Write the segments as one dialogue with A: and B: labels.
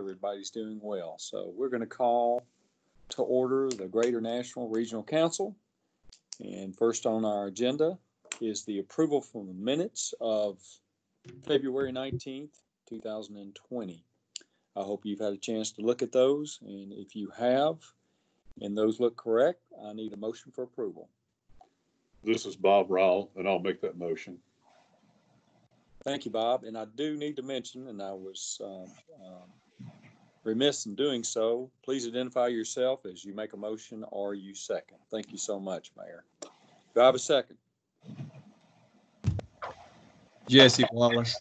A: everybody's doing well. So we're going to call to order the Greater Nashville Regional Council. And first on our agenda is the approval from the minutes of February 19th, 2020. I hope you've had a chance to look at those. And if you have, and those look correct, I need a motion for approval.
B: This is Bob Rial, and I'll make that motion.
A: Thank you, Bob. And I do need to mention, and I was remiss in doing so, please identify yourself as you make a motion or you second. Thank you so much, Mayor. Do I have a second?
C: Jesse Wallace.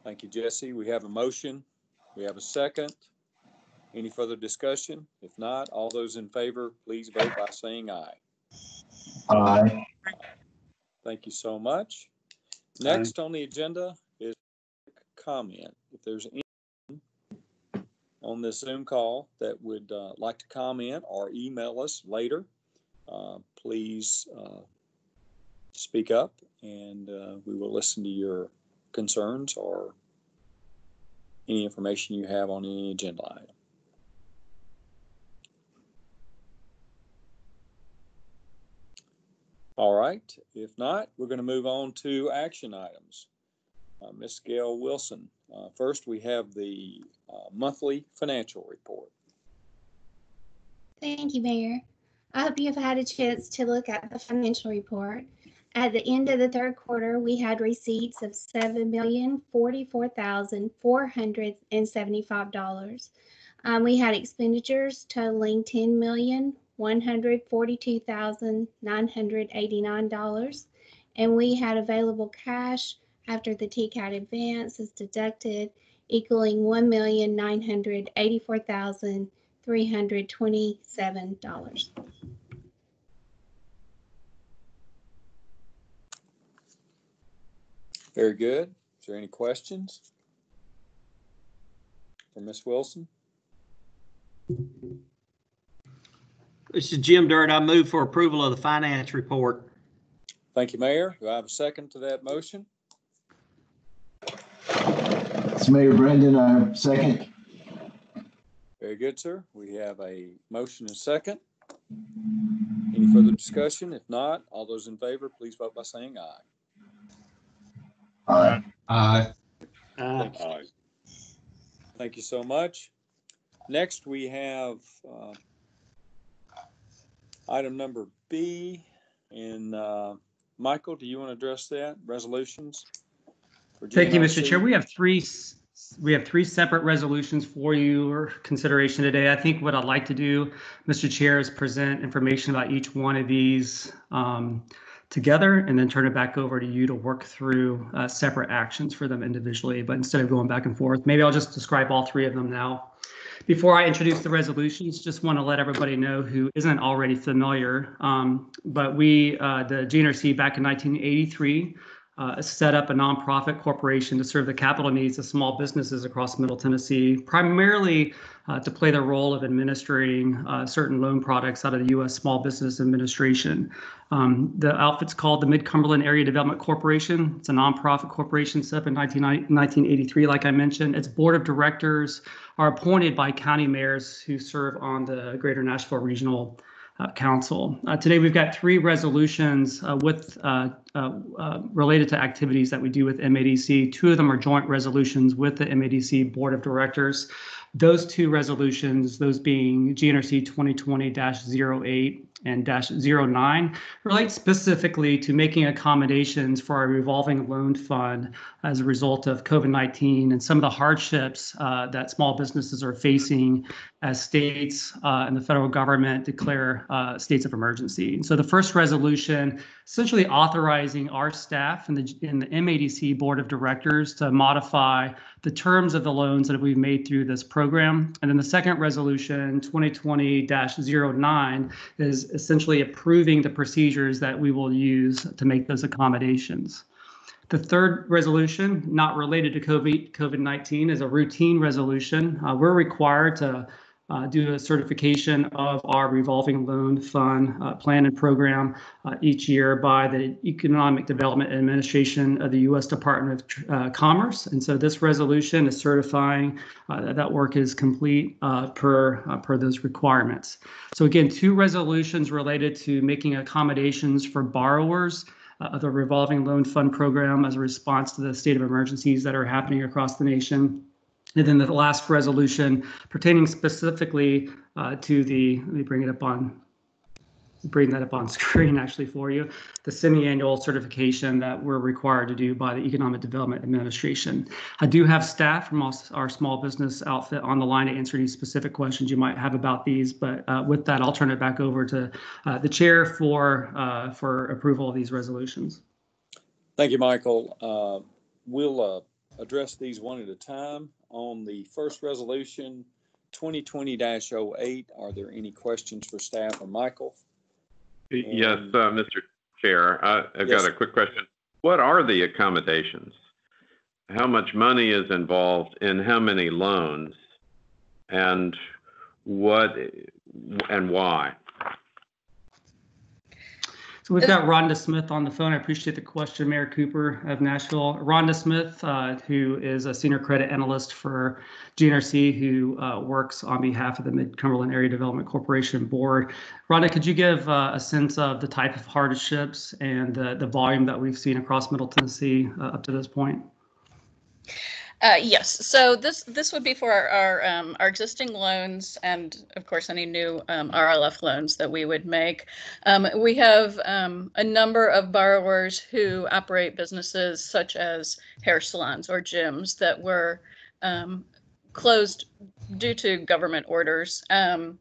A: Thank you, Jesse. We have a motion. We have a second. Any further discussion? If not, all those in favor, please vote by saying aye.
D: Aye.
A: Thank you so much. Next on the agenda is comment. If there's anyone on this Zoom call that would like to comment or email us later, please speak up and we will listen to your concerns or any information you have on any agenda item. All right, if not, we're going to move on to action items. Ms. Gail Wilson, first we have the monthly financial report.
E: Thank you, Mayor. I hope you've had a chance to look at the financial report. At the end of the third quarter, we had receipts of $7,044,475. We had expenditures totaling $10,142,989, and we had available cash after the TCAT advance is deducted, equaling $1,984,327.
A: Very good. Is there any questions for Ms. Wilson?
F: This is Jim Dirt. I move for approval of the finance report.
A: Thank you, Mayor. Do I have a second to that motion?
D: It's Mayor Brendan. I second.
A: Very good, sir. We have a motion and second. Any further discussion? If not, all those in favor, please vote by saying aye.
D: Aye.
C: Aye.
B: Aye.
A: Thank you so much. Next, we have item number B. And Michael, do you want to address that? Resolutions?
G: Thank you, Mr. Chair. We have three separate resolutions for your consideration today. I think what I'd like to do, Mr. Chair, is present information about each one of these together and then turn it back over to you to work through separate actions for them individually. But instead of going back and forth, maybe I'll just describe all three of them now. Before I introduce the resolutions, just want to let everybody know who isn't already familiar, but the GNRC back in 1983 set up a nonprofit corporation to serve the capital needs of small businesses across Middle Tennessee, primarily to play the role of administering certain loan products out of the U.S. Small Business Administration. The outfit's called the Mid-Cumberland Area Development Corporation. It's a nonprofit corporation set up in 1983, like I mentioned. Its board of directors are appointed by county mayors who serve on the Greater Nashville Regional Council. Today we've got three resolutions related to activities that we do with MADC. Two of them are joint resolutions with the MADC Board of Directors. Those two resolutions, those being GNRC 2020-08 and -09, relate specifically to making accommodations for our revolving loan fund as a result of COVID-19 and some of the hardships that small businesses are facing as states and the federal government declare states of emergency. And so the first resolution essentially authorizing our staff and the MADC Board of Directors to modify the terms of the loans that we've made through this program. And then the second resolution, 2020-09, is essentially approving the procedures that we will use to make those accommodations. The third resolution, not related to COVID-19, is a routine resolution. We're required to do a certification of our revolving loan fund plan and program each year by the Economic Development Administration of the U.S. Department of Commerce. And so this resolution is certifying that work is complete per those requirements. So again, 2 resolutions related to making accommodations for borrowers of the revolving loan fund program as a response to the state of emergencies that are happening across the nation. And then the last resolution pertaining specifically to the, let me bring that up on screen actually for you, the semi-annual certification that we're required to do by the Economic Development Administration. I do have staff from our small business outfit on the line to answer any specific questions you might have about these, but with that, I'll turn it back over to the chair for approval of these resolutions.
A: Thank you, Michael. We'll address these one at a time. On the first resolution, 2020-08, are there any questions for staff or Michael?
H: Yes, Mr. Chair, I've
A: Yes.
H: got a quick question. What are the accommodations? How much money is involved in how many loans, and what and why?
G: So we've got Rhonda Smith on the phone. I appreciate the question, Mayor Cooper of Nashville. Rhonda Smith, who is a senior credit analyst for GNRC, who works on behalf of the Mid-Cumberland Area Development Corporation Board. Rhonda, could you give a sense of the type of hardships and the volume that we've seen across Middle Tennessee up to this point?
I: Yes, so this would be for our existing loans and, of course, any new RLF loans that we would make. We have a number of borrowers who operate businesses such as hair salons or gyms that were closed due to government orders and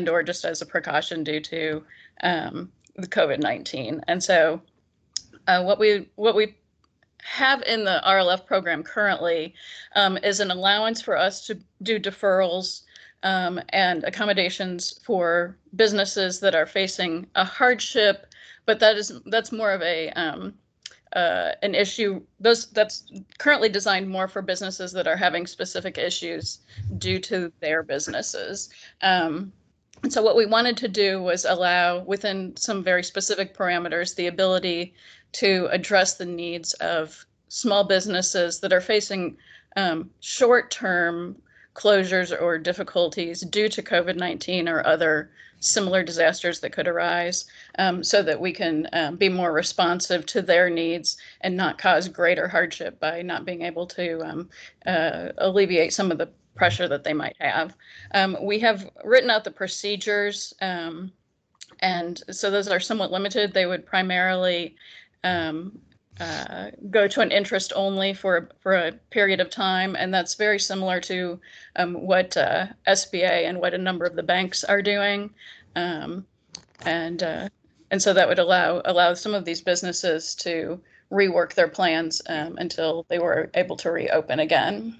I: or just as a precaution due to the COVID-19. And so what we have in the RLF program currently is an allowance for us to do deferrals and accommodations for businesses that are facing a hardship, but that's more of an issue. That's currently designed more for businesses that are having specific issues due to their businesses. And so what we wanted to do was allow, within some very specific parameters, the ability to address the needs of small businesses that are facing short-term closures or difficulties due to COVID-19 or other similar disasters that could arise, so that we can be more responsive to their needs and not cause greater hardship by not being able to alleviate some of the pressure that they might have. We have written out the procedures, and so those are somewhat limited. They would primarily go to an interest only for a period of time, and that's very similar to what SBA and what a number of the banks are doing, and so that would allow some of these businesses to rework their plans until they were able to reopen again.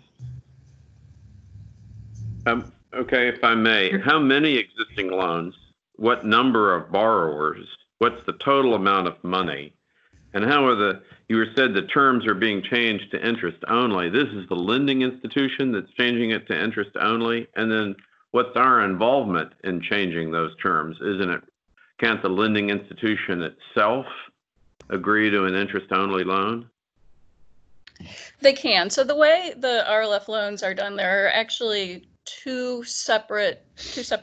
H: Okay, if I may, how many existing loans, what number of borrowers, what's the total amount of money, and how are you said the terms are being changed to interest only. This is the lending institution that's changing it to interest only, and then what's our involvement in changing those terms? Can't the lending institution itself agree to an interest only loan?
I: They can. So the way the RLF loans are done, there are actually two separate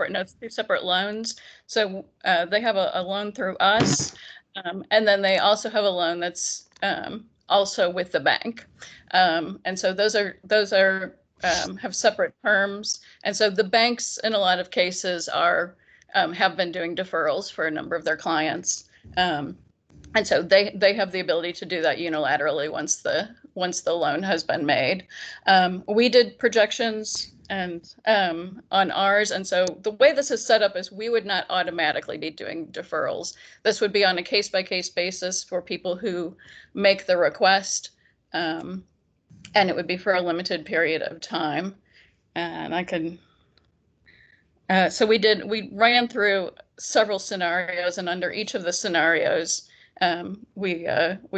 I: notes, two separate loans. So they have a loan through us, and then they also have a loan that's also with the bank. And so those have separate terms. And so the banks, in a lot of cases, have been doing deferrals for a number of their clients. And so they have the ability to do that unilaterally once the loan has been made. We did projections and on ours, and so the way this is set up is we would not automatically be doing deferrals. This would be on a case-by-case basis for people who make the request, and it would be for a limited period of time. And I can so we ran through several scenarios, and under each of the scenarios we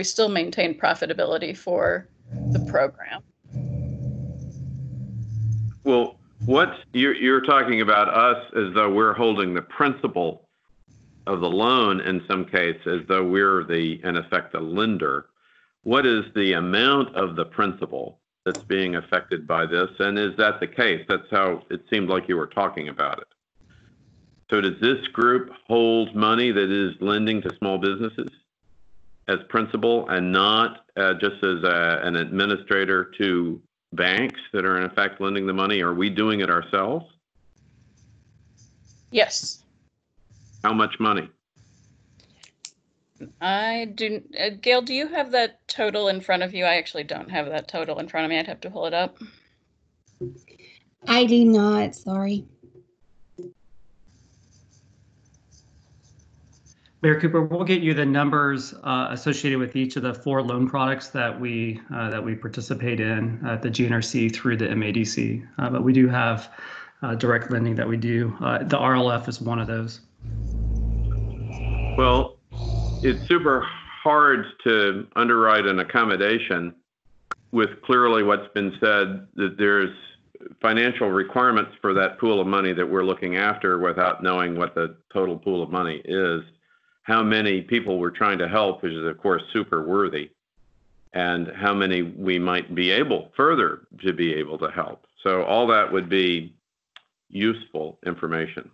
I: still maintain profitability for the program.
H: Well, What you're talking about us as though we're holding the principal of the loan in some case, as though we're in effect, the lender. What is the amount of the principal that's being affected by this? And is that the case? That's how it seemed like you were talking about it. So does this group hold money that is lending to small businesses as principal and not just as an administrator to banks that are in effect lending the money? Are we doing it ourselves?
I: Yes.
H: How much money?
I: I do. Gail, do you have that total in front of you? I actually don't have that total in front of me. I'd have to pull it up.
E: I do not, sorry.
G: Mayor Cooper, we'll get you the numbers associated with each of the 4 loan products that we participate in at the GNRC through the MADC. But we do have direct lending that we do. The RLF is one of those.
H: Well, it's super hard to underwrite an accommodation with clearly what's been said, that there's financial requirements for that pool of money that we're looking after without knowing what the total pool of money is. How many people we're trying to help, which is of course super worthy, and how many we might be able further to be able to help. So all that would be useful information.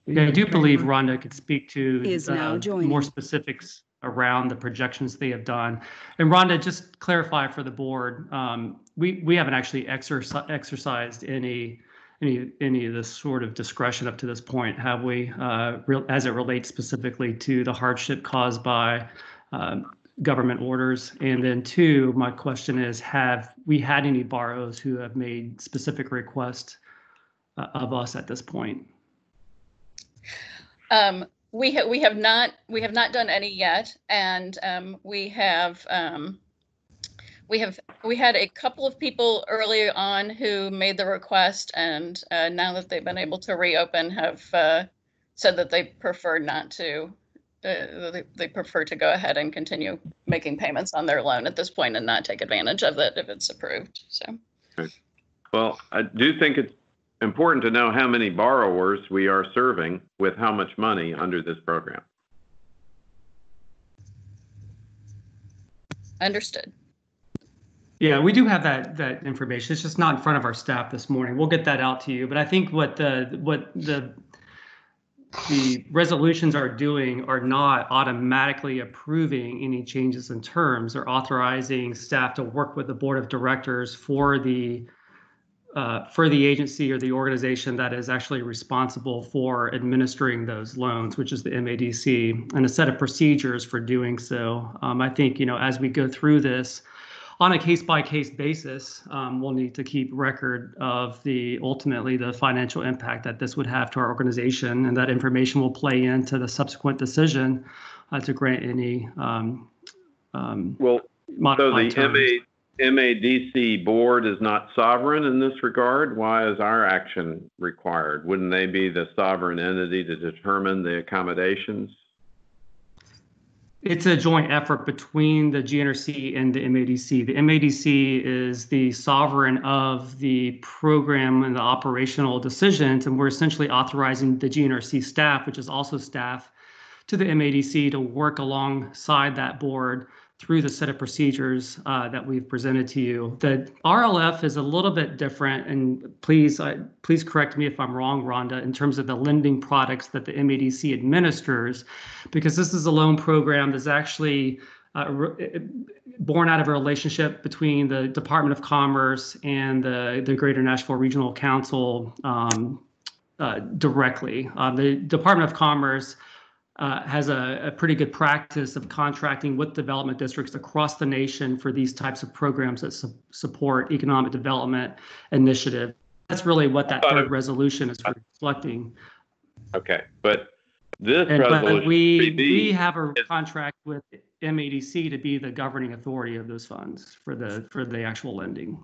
G: Yeah, I do believe Rhonda could speak to
J: now joining.
G: more specifics around the projections they have done. And Rhonda, just clarify for the board, we haven't actually exercised any of this sort of discretion up to this point, have we? As it relates specifically to the hardship caused by government orders. And then 2, my question is, have we had any borrowers who have made specific requests of us at this point?
I: We have not done any yet, and we had a couple of people early on who made the request, and now that they've been able to reopen, have said that they prefer not to. They prefer to go ahead and continue making payments on their loan at this point and not take advantage of it if it's approved. So,
H: okay. Well, I do think it's important to know how many borrowers we are serving with how much money under this program.
I: Understood.
G: Yeah, we do have that information. It's just not in front of our staff this morning. We'll get that out to you. But I think what the resolutions are doing are not automatically approving any changes in terms. They're authorizing staff to work with the board of directors for the agency or the organization that is actually responsible for administering those loans, which is the MADC, and a set of procedures for doing so. I think, as we go through this on a case-by-case basis, we'll need to keep record of ultimately the financial impact that this would have to our organization, and that information will play into the subsequent decision to grant any modified terms.
H: MADC board is not sovereign in this regard. Why is our action required? Wouldn't they be the sovereign entity to determine the accommodations?
G: It's a joint effort between the GNRC and the MADC. The MADC is the sovereign of the program and the operational decisions, and we're essentially authorizing the GNRC staff, which is also staff, to the MADC to work alongside that board through the set of procedures that we've presented to you. The RLF is a little bit different, and please correct me if I'm wrong, Rhonda, in terms of the lending products that the MADC administers, because this is a loan program that's actually born out of a relationship between the Department of Commerce and the Greater Nashville Regional Council directly. The Department of Commerce has a pretty good practice of contracting with development districts across the nation for these types of programs that support economic development initiative. That's really what that third resolution is reflecting.
H: Okay, but this resolution,
G: we have a contract with MADC to be the governing authority of those funds for the actual lending.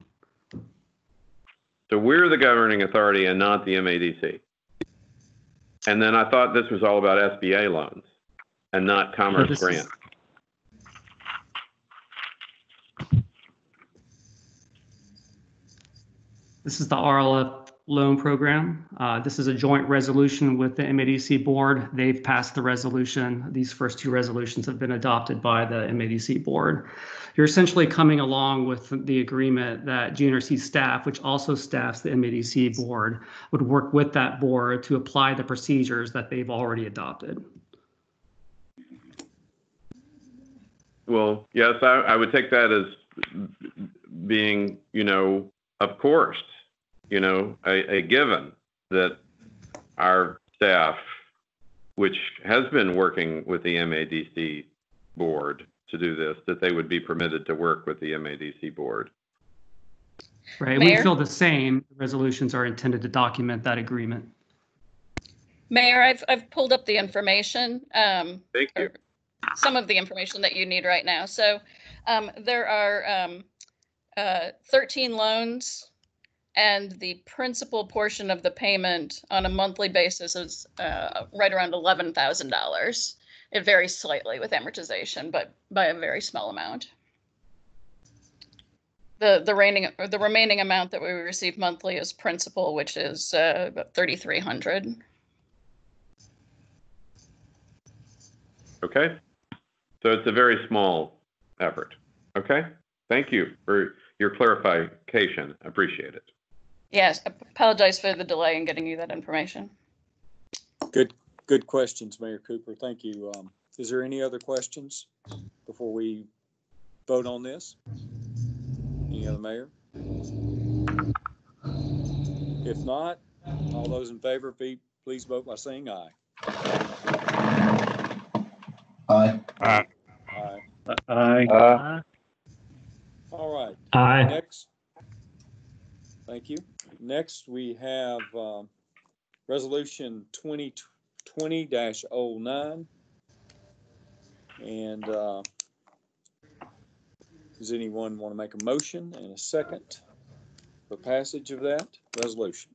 H: So we're the governing authority and not the MADC. And then I thought this was all about SBA loans and not Commerce grants.
G: This is the RLF loan program. This is a joint resolution with the MADC board. They've passed the resolution. These first two resolutions have been adopted by the MADC board. You're essentially coming along with the agreement that GNRC staff, which also staffs the MADC board, would work with that board to apply the procedures that they've already adopted.
H: Well, yes, I would take that as being, of course, a given that our staff, which has been working with the MADC board to do this, that they would be permitted to work with the MADC board.
G: Right.
I: Mayor?
G: We feel the same. Resolutions are intended to document that agreement.
I: Mayor, I've pulled up the information.
H: Thank you.
I: Some of the information that you need right now. So there are 13 loans, and the principal portion of the payment on a monthly basis is right around $11,000. It varies slightly with amortization, but by a very small amount. The remaining amount that we receive monthly is principal, which is about $3,300.
H: Okay. So it's a very small effort. Okay. Thank you for your clarification. Appreciate it.
I: Yes, I apologize for the delay in getting you that information.
A: Good questions, Mayor Cooper. Thank you. Is there any other questions before we vote on this? Any other mayor? If not, all those in favor, please vote by saying aye.
D: Aye.
A: Aye.
B: Aye.
A: All right.
F: Aye.
A: Next. Thank you. Next, we have Resolution 2020-09. And does anyone want to make a motion and a second for passage of that resolution?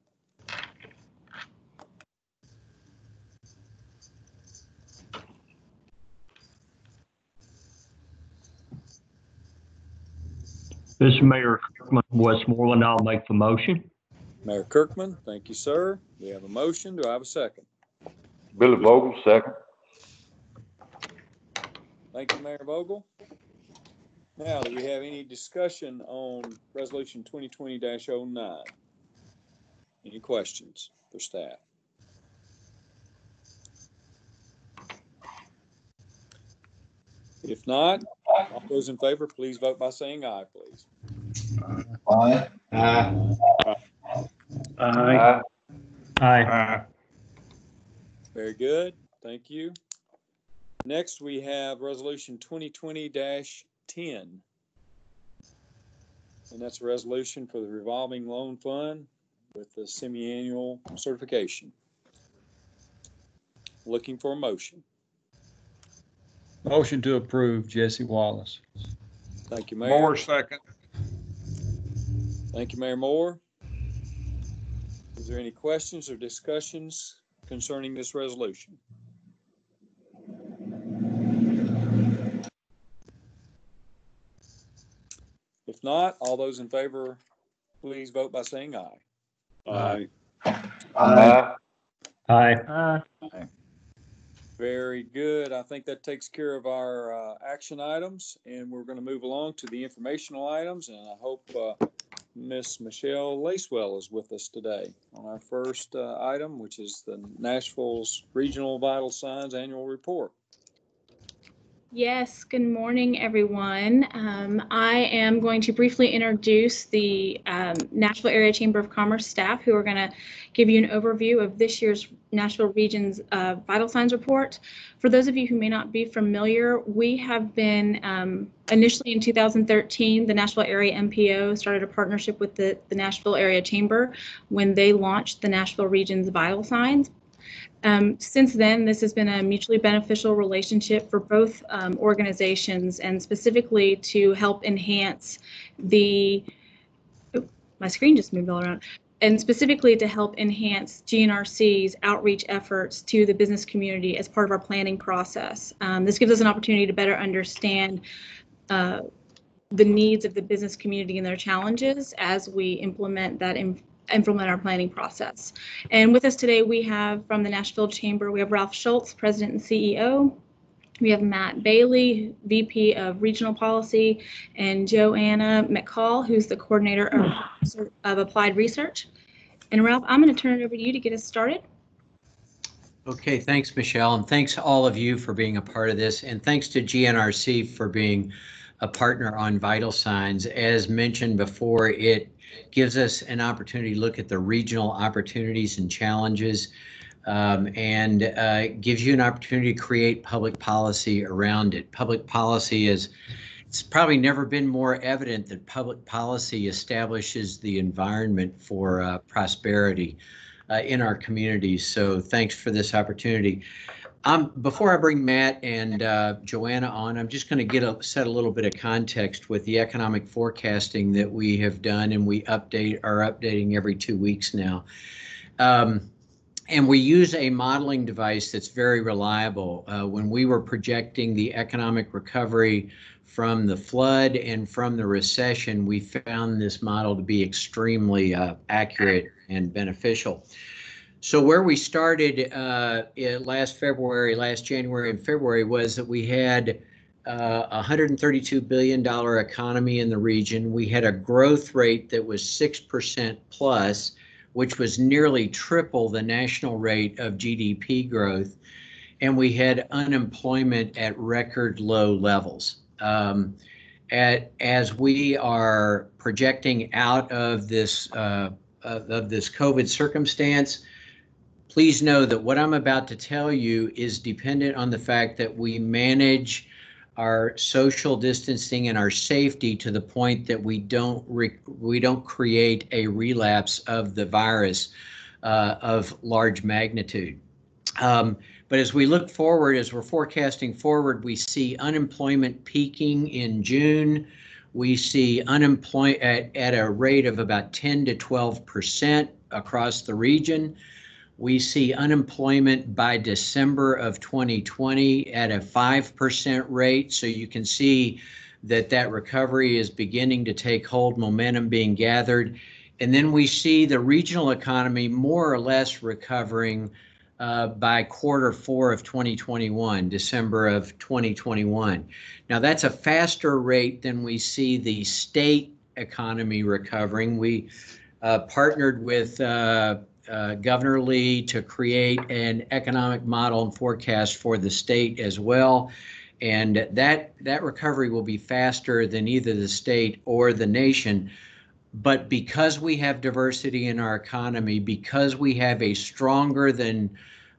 J: This is Mayor Kirkman, Westmoreland. I'll make the motion.
A: Mayor Kirkman, thank you, sir. We have a motion. Do I have a second?
B: Billy Vogel, second.
A: Thank you, Mayor Vogel. Now, do we have any discussion on Resolution 2020-09? Any questions for staff? If not, all those in favor, please vote by saying aye, please.
D: Aye.
B: Aye.
F: Aye.
A: Very good. Thank you. Next, we have Resolution 2020-10. And that's a resolution for the revolving loan fund with the semi-annual certification. Looking for a motion.
C: Motion to approve, Jesse Wallace.
A: Thank you, Mayor.
B: Moore, second.
A: Thank you, Mayor Moore. Is there any questions or discussions concerning this resolution? If not, all those in favor, please vote by saying aye.
B: Aye.
D: Aye.
F: Aye.
A: Very good. I think that takes care of our action items, and we're going to move along to the informational items. And I hope Miss Michelle Lacewell is with us today on our first item, which is the Nashville's Regional Vital Signs Annual Report.
K: Yes, good morning, everyone. I am going to briefly introduce the Nashville Area Chamber of Commerce staff who are going to give you an overview of this year's Nashville Region's Vital Signs Report. For those of you who may not be familiar, we have been initially in 2013, the Nashville Area MPO started a partnership with the Nashville Area Chamber when they launched the Nashville Region's Vital Signs. Since then, this has been a mutually beneficial relationship for both organizations, and specifically to help enhance the, my screen just moved all around, and specifically to help enhance GNRC's outreach efforts to the business community as part of our planning process. This gives us an opportunity to better understand the needs of the business community and their challenges as we implement that implement our planning process. And with us today, we have from the Nashville Chamber, we have Ralph Schultz, President and CEO. We have Matt Bailey, VP of Regional Policy, and Joanna McCall, who's the Coordinator of Applied Research. And Ralph, I'm going to turn it over to you to get us started.
L: Okay, thanks, Michelle, and thanks to all of you for being a part of this, and thanks to GNRC for being a partner on Vital Signs. As mentioned before, it gives us an opportunity to look at the regional opportunities and challenges, and gives you an opportunity to create public policy around it. Public policy is, it's probably never been more evident that public policy establishes the environment for prosperity in our communities. So thanks for this opportunity. Before I bring Matt and Joanna on, I'm just going to set a little bit of context with the economic forecasting that we have done, and we are updating every 2 weeks now. And we use a modeling device that's very reliable. When we were projecting the economic recovery from the flood and from the recession, we found this model to be extremely accurate and beneficial. So where we started last January and February, was that we had a $132 billion economy in the region. We had a growth rate that was 6% plus, which was nearly triple the national rate of GDP growth. And we had unemployment at record low levels. As we are projecting out of this COVID circumstance, please know that what I'm about to tell you is dependent on the fact that we manage our social distancing and our safety to the point that we don't create a relapse of the virus of large magnitude. But as we look forward, as we're forecasting forward, we see unemployment peaking in June. We see unemployment at a rate of about 10 to 12% across the region. We see unemployment by December of 2020 at a 5% rate. So you can see that recovery is beginning to take hold, momentum being gathered. And then we see the regional economy more or less recovering by Q4 of 2021, December of 2021. Now that's a faster rate than we see the state economy recovering. We partnered with Governor Lee to create an economic model and forecast for the state as well. And that recovery will be faster than either the state or the nation. But because we have diversity in our economy, because we have a stronger than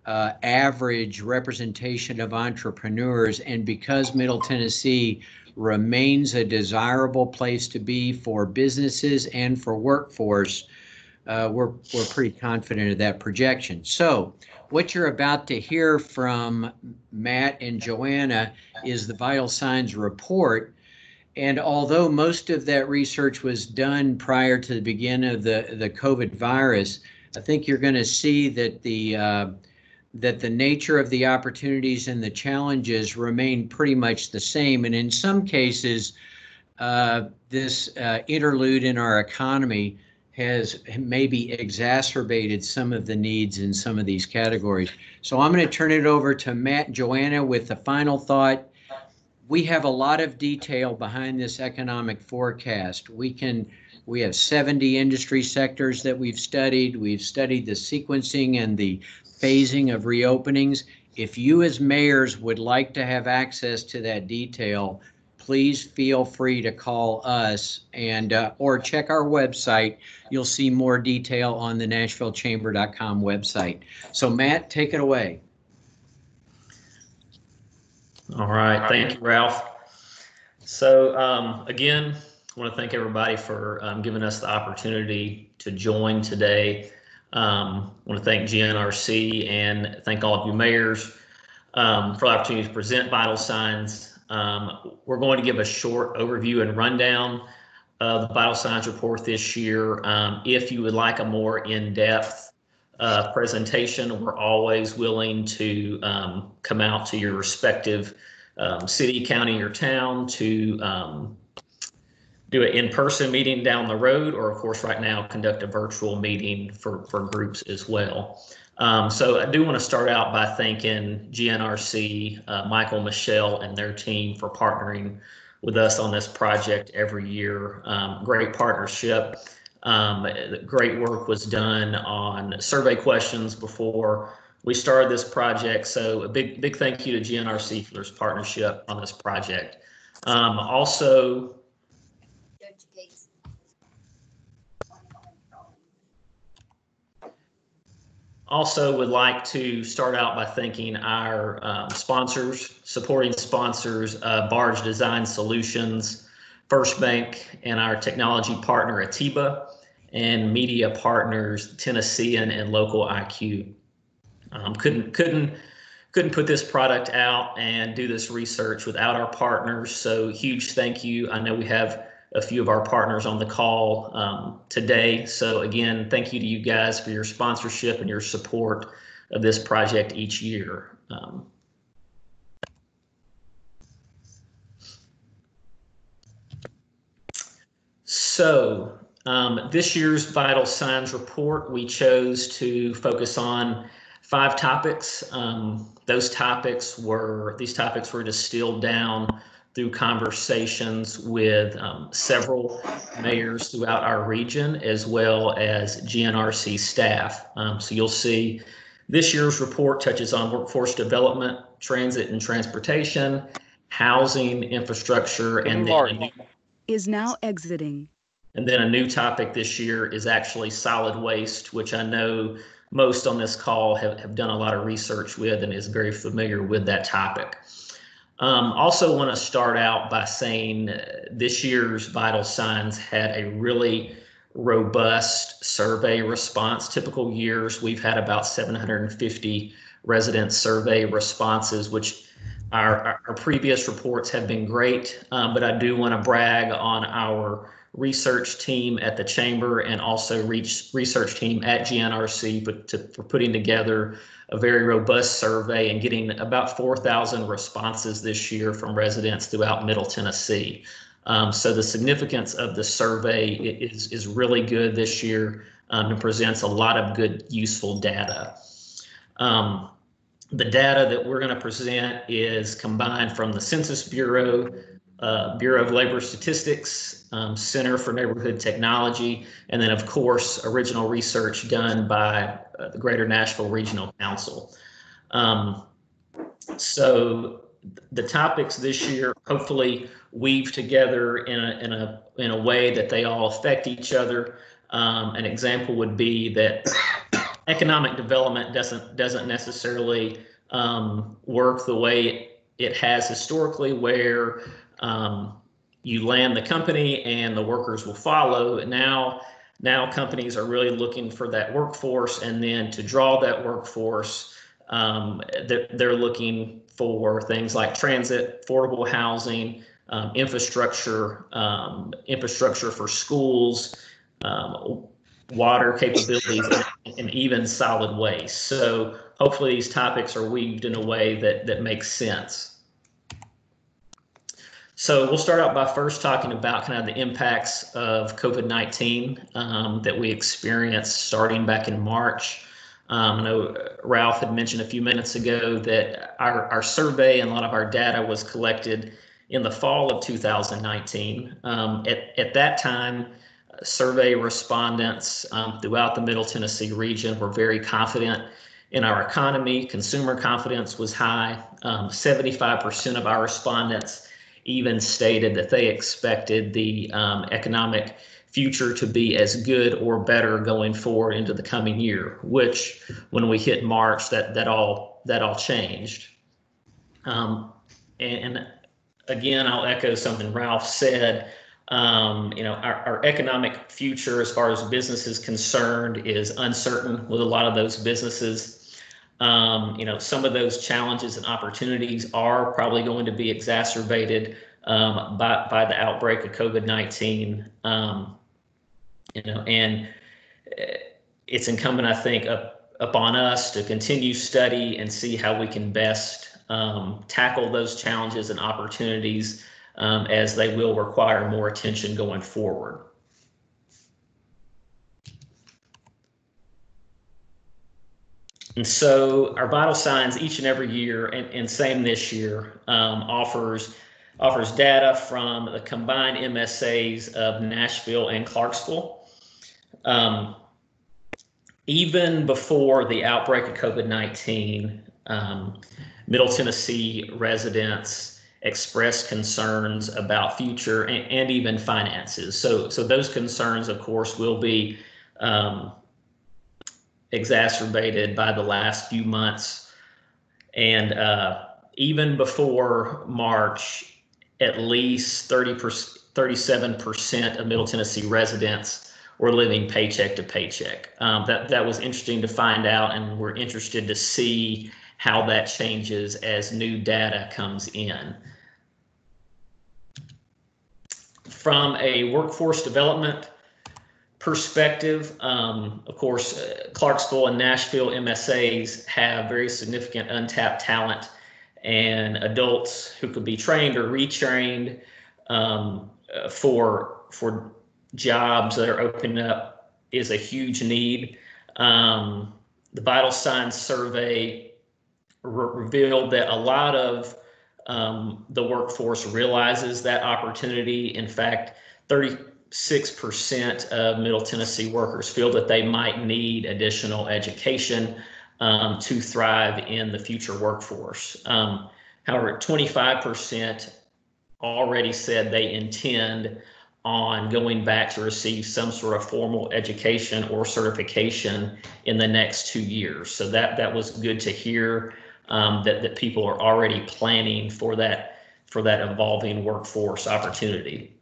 L: average representation of entrepreneurs, and because Middle Tennessee remains a desirable place to be for businesses and for workforce, we're pretty confident of that projection. So what you're about to hear from Matt and Joanna is the Vital Signs report. And although most of that research was done prior to the beginning of the COVID virus, I think you're going to see that the nature of the opportunities and the challenges remain pretty much the same. And in some cases, this interlude in our economy has maybe exacerbated some of the needs in some of these categories. So I'm going to turn it over to Matt and Joanna with the final thought. We have a lot of detail behind this economic forecast. We have 70 industry sectors that we've studied. We've studied the sequencing and the phasing of reopenings. If you as mayors would like to have access to that detail, please feel free to call us and or check our website. You'll see more detail on the NashvilleChamber.com website. So Matt, take it away.
M: All right, thank you, Ralph. So again, I want to thank everybody for giving us the opportunity to join today. I want to thank GNRC and thank all of you mayors for the opportunity to present Vital Signs. We're going to give a short overview and rundown of the Vital Signs report this year. If you would like a more in-depth presentation, we're always willing to come out to your respective city, county, or town to do an in-person meeting down the road, or of course right now conduct a virtual meeting for groups as well. So I do want to start out by thanking GNRC, Michael, Michelle, and their team for partnering with us on this project every year. Great partnership. Great work was done on survey questions before we started this project. So a big thank you to GNRC for this partnership on this project. Also would like to start out by thanking our sponsors, supporting sponsors, Barge Design Solutions, First Bank, and our technology partner Atiba, and media partners Tennessean and Local IQ. Couldn't put this product out and do this research without our partners. So huge thank you. I know we have a few of our partners on the call today. So again, thank you to you guys for your sponsorship and your support of this project each year. This year's Vital Signs report, we chose to focus on 5 topics. These topics were distilled down through conversations with several mayors throughout our region, as well as GNRC staff. So you'll see this year's report touches on workforce development, transit and transportation, housing, infrastructure, and then
N: is now exiting.
M: And then a new topic this year is actually solid waste, which I know most on this call have done a lot of research with and is very familiar with that topic. Also want to start out by saying this year's Vital Signs had a really robust survey response. Typical years, we've had about 750 resident survey responses, which our previous reports have been great, but I do want to brag on our research team at the Chamber and also research team at GNRC for putting together a very robust survey and getting about 4,000 responses this year from residents throughout Middle Tennessee. So the significance of the survey is really good this year and presents a lot of good, useful data. The data that we're going to present is combined from the Census Bureau, Bureau of Labor Statistics, Center for Neighborhood Technology, and then of course, original research done by the Greater Nashville Regional Council. So the topics this year hopefully weave together in a way that they all affect each other. An example would be that economic development doesn't necessarily work the way it has historically, where you land the company and the workers will follow. Now companies are really looking for that workforce, and then to draw that workforce, they're looking for things like transit, affordable housing, infrastructure for schools, water capabilities, and even solid waste. So hopefully these topics are weaved in a way that makes sense. So we'll start out by first talking about kind of the impacts of COVID-19 that we experienced starting back in March. I know Ralph had mentioned a few minutes ago that our survey and a lot of our data was collected in the fall of 2019. At that time, survey respondents throughout the Middle Tennessee region were very confident in our economy. Consumer confidence was high. 75% of our respondents even stated that they expected the economic future to be as good or better going forward into the coming year, which when we hit March, that all changed. And again, I'll echo something Ralph said. Our economic future as far as business is concerned is uncertain with a lot of those businesses. Some of those challenges and opportunities are probably going to be exacerbated by the outbreak of COVID-19. And it's incumbent, I think, upon us to continue study and see how we can best tackle those challenges and opportunities as they will require more attention going forward. And so our vital signs each and every year, and same this year, offers data from the combined MSAs of Nashville and Clarksville. Even before the outbreak of COVID-19, Middle Tennessee residents expressed concerns about future and even finances. So those concerns, of course, will be exacerbated by the last few months. And even before March, at least 37% of Middle Tennessee residents were living paycheck to paycheck. That was interesting to find out, and we're interested to see how that changes as new data comes in. From a workforce development perspective, of course, Clarksville and Nashville MSAs have very significant untapped talent, and adults who could be trained or retrained for jobs that are opening up is a huge need. The Vital Signs survey revealed that a lot of the workforce realizes that opportunity. In fact, 36% of Middle Tennessee workers feel that they might need additional education to thrive in the future workforce. However, 25% already said they intend on going back to receive some sort of formal education or certification in the next 2 years. So that was good to hear, that people are already planning for that evolving workforce opportunity.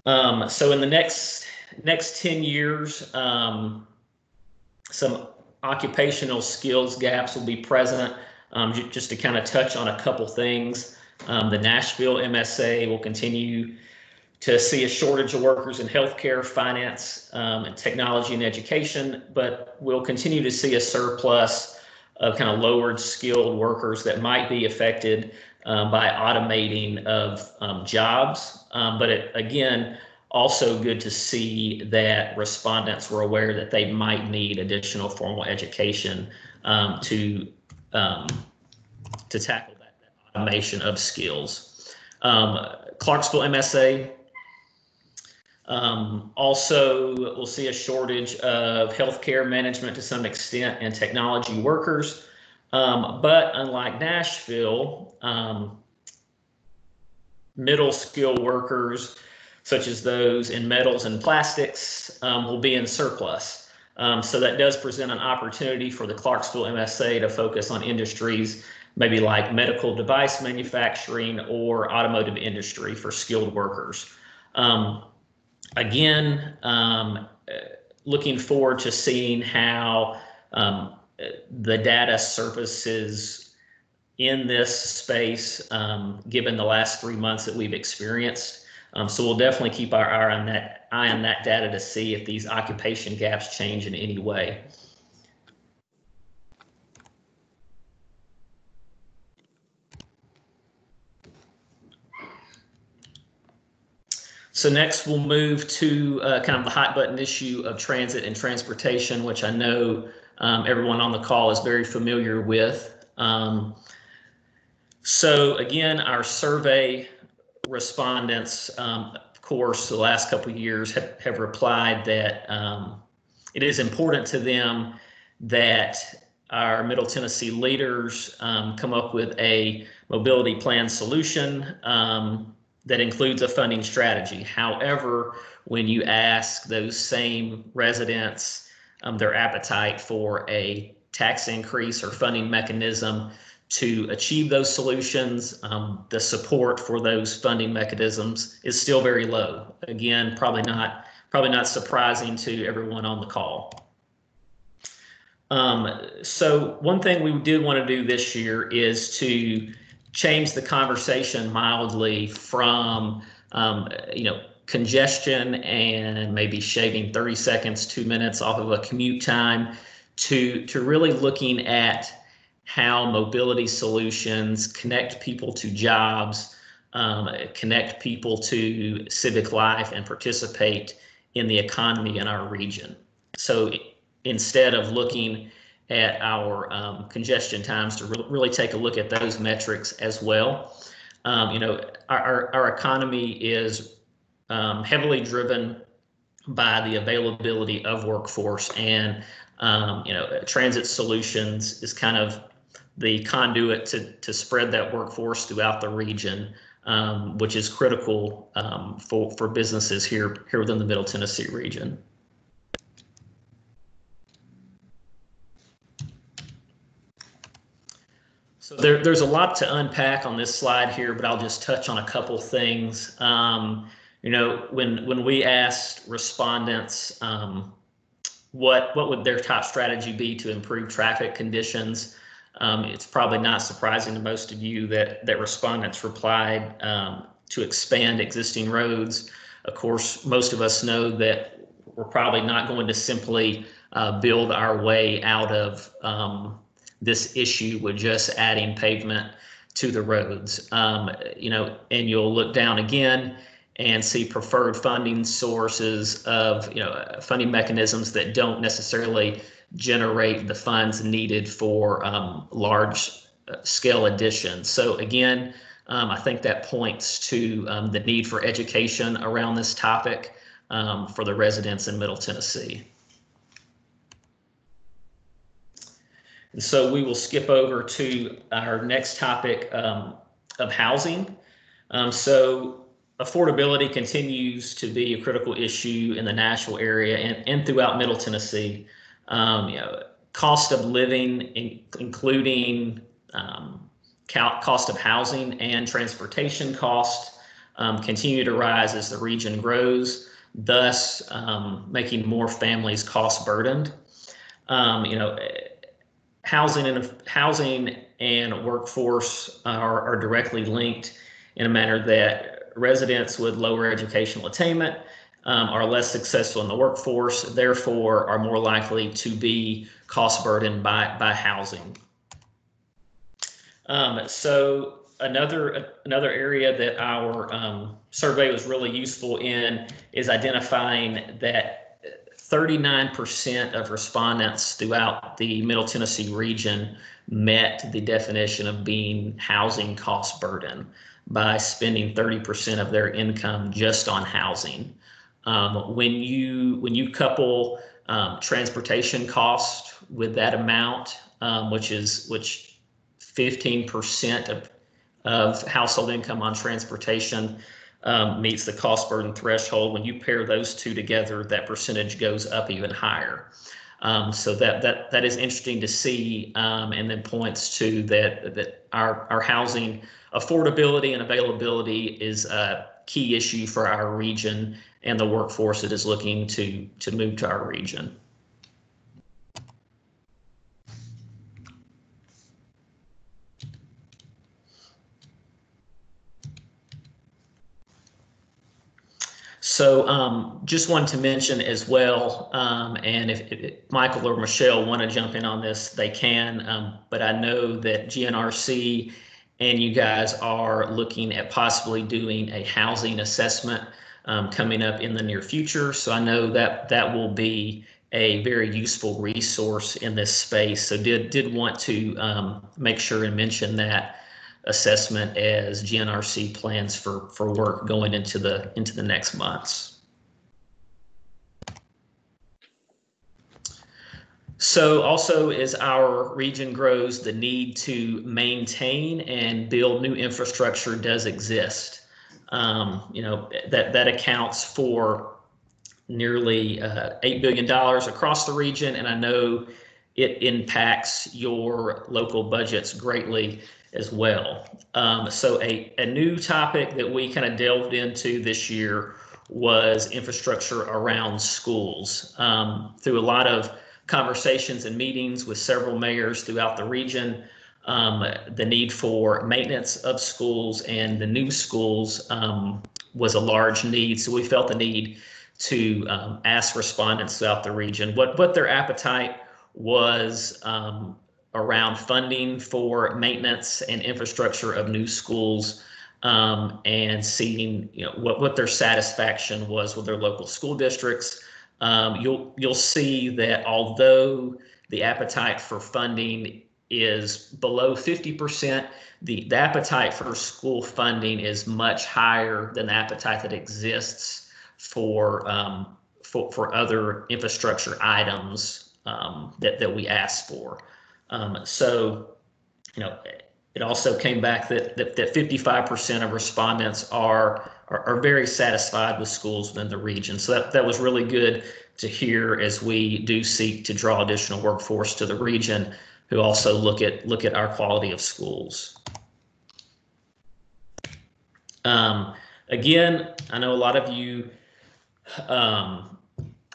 M: So in the next 10 years, some occupational skills gaps will be present. Just to kind of touch on a couple things, the Nashville MSA will continue to see a shortage of workers in healthcare, finance, and technology and education, but we'll continue to see a surplus of kind of lowered skilled workers that might be affected by automating of jobs. But again, also good to see that respondents were aware that they might need additional formal education to tackle that automation of skills. Clarksville MSA also will see a shortage of healthcare management to some extent and technology workers. But unlike Nashville, middle skill workers, such as those in metals and plastics, will be in surplus. So that does present an opportunity for the Clarksville MSA to focus on industries maybe like medical device manufacturing or automotive industry for skilled workers. Again, looking forward to seeing how the data surfaces in this space, given the last 3 months that we've experienced. So we'll definitely keep our eye on that data to see if these occupation gaps change in any way. So next we'll move to kind of the hot button issue of transit and transportation, which I know everyone on the call is very familiar with. So again, our survey respondents, of course, the last couple of years have replied that it is important to them that our Middle Tennessee leaders come up with a mobility plan solution that includes a funding strategy. However, when you ask those same residents their appetite for a tax increase or funding mechanism to achieve those solutions, the support for those funding mechanisms is still very low. Again, probably not surprising to everyone on the call. So one thing we did want to do this year is to change the conversation mildly from congestion and maybe shaving 30 seconds, 2 minutes off of a commute time to really looking at how mobility solutions connect people to jobs, connect people to civic life, and participate in the economy in our region. So instead of looking at our congestion times, to really take a look at those metrics as well. Our economy is heavily driven by the availability of workforce, and transit solutions is kind of the conduit to spread that workforce throughout the region, which is critical for businesses here within the Middle Tennessee region. So there's a lot to unpack on this slide here, but I'll just touch on a couple things. When we asked respondents what would their top strategy be to improve traffic conditions, it's probably not surprising to most of you that respondents replied to expand existing roads. Of course, most of us know that we're probably not going to simply build our way out of this issue with just adding pavement to the roads. And you'll look down again and see preferred funding sources of, funding mechanisms that don't necessarily generate the funds needed for large scale additions. So again, I think that points to the need for education around this topic for the residents in Middle Tennessee. And so we will skip over to our next topic of housing. So affordability continues to be a critical issue in the Nashville area and throughout Middle Tennessee. Cost of living, including cost of housing and transportation cost, continue to rise as the region grows, thus making more families cost burdened. Housing and workforce are directly linked in a manner that residents with lower educational attainment are less successful in the workforce, therefore are more likely to be cost burdened by housing. So another area that our survey was really useful in is identifying that 39% of respondents throughout the Middle Tennessee region met the definition of being housing cost burden by spending 30% of their income just on housing. When you couple transportation cost with that amount, which 15% of household income on transportation meets the cost burden threshold. When you pair those two together, that percentage goes up even higher. So that is interesting to see, and then points to that our housing affordability and availability is a key issue for our region and the workforce that is looking to move to our region. So just wanted to mention as well, and if Michael or Michelle want to jump in on this, they can, but I know that GNRC and you guys are looking at possibly doing a housing assessment coming up in the near future. So I know that will be a very useful resource in this space. So did want to make sure and mention that assessment as GNRC plans for work going into the next months. So also as our region grows, the need to maintain and build new infrastructure does exist. That accounts for nearly $8 billion across the region, and I know it impacts your local budgets greatly as well. So a new topic that we kind of delved into this year was infrastructure around schools. Through a lot of conversations and meetings with several mayors throughout the region, the need for maintenance of schools and the new schools was a large need. So we felt the need to ask respondents throughout the region what their appetite was around funding for maintenance and infrastructure of new schools, and seeing what their satisfaction was with their local school districts. You'll see that although the appetite for funding is below 50%, the appetite for school funding is much higher than the appetite that exists for other infrastructure items that we ask for. So, it also came back that 55% of respondents are very satisfied with schools within the region. So that was really good to hear as we do seek to draw additional workforce to the region who also look at our quality of schools. Again, I know a lot of you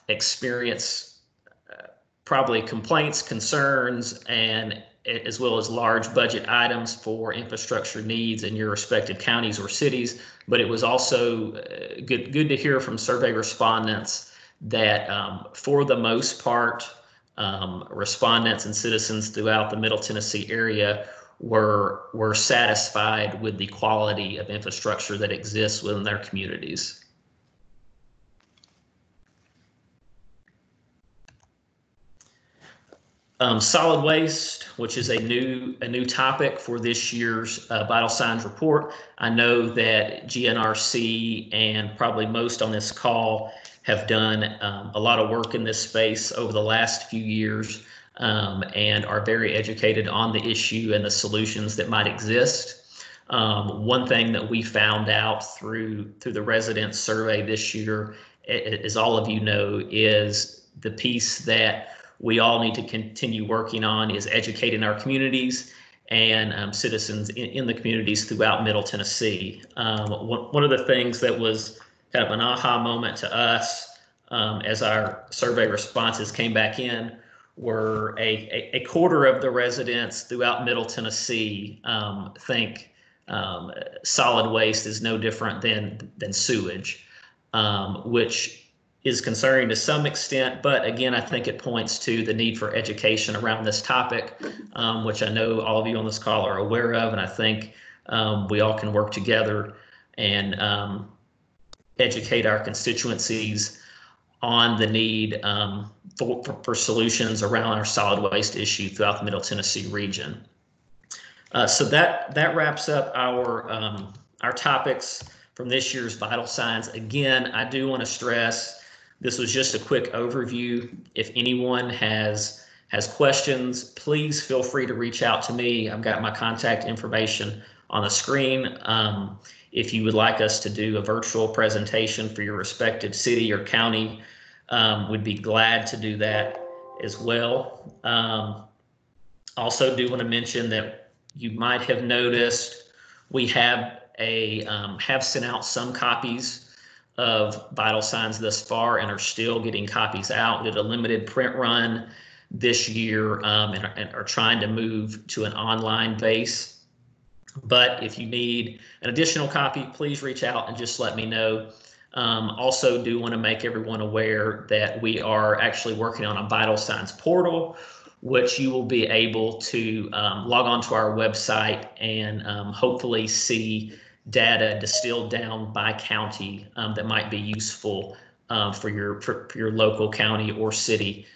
M: experience probably complaints, concerns, and as well as large budget items for infrastructure needs in your respective counties or cities. But it was also good to hear from survey respondents that for the most part, respondents and citizens throughout the Middle Tennessee area were satisfied with the quality of infrastructure that exists within their communities. Solid waste, which is a new topic for this year's vital signs report. I know that GNRC and probably most on this call have done a lot of work in this space over the last few years, and are very educated on the issue and the solutions that might exist. One thing that we found out through the resident survey this year, as all of you know, is the piece that we all need to continue working on is educating our communities and citizens in the communities throughout Middle Tennessee. One of the things that was kind of an aha moment to us as our survey responses came back in were a quarter of the residents throughout Middle Tennessee think solid waste is no different than sewage, which is concerning to some extent, but again, I think it points to the need for education around this topic, which I know all of you on this call are aware of, and I think we all can work together and educate our constituencies on the need for solutions around our solid waste issue throughout the Middle Tennessee region. So that wraps up our topics from this year's Vital Signs. Again, I do want to stress this was just a quick overview. If anyone has questions, please feel free to reach out to me. I've got my contact information on the screen. If you would like us to do a virtual presentation for your respective city or county, we'd be glad to do that as well. Also do want to mention that you might have noticed we have sent out some copies of Vital Signs thus far and are still getting copies out. We did a limited print run this year and are trying to move to an online base. But if you need an additional copy, please reach out and just let me know. Also do want to make everyone aware that we are actually working on a Vital Signs portal, which you will be able to log on to our website and hopefully see data distilled down by county that might be useful for your local county or city.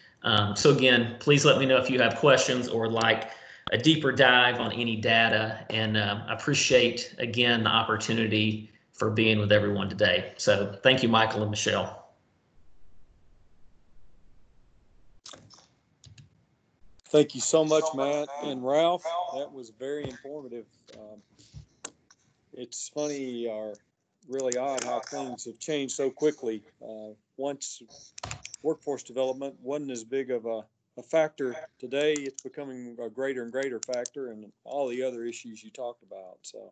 M: So again, please let me know if you have questions or like a deeper dive on any data, and I appreciate again the opportunity for being with everyone today. So thank you, Michael and Michelle.
A: Thank you so much, Matt and Ralph. That was very informative. It's funny or really odd how things have changed so quickly. Once workforce development wasn't as big of a factor, today it's becoming a greater and greater factor, and all the other issues you talked about. So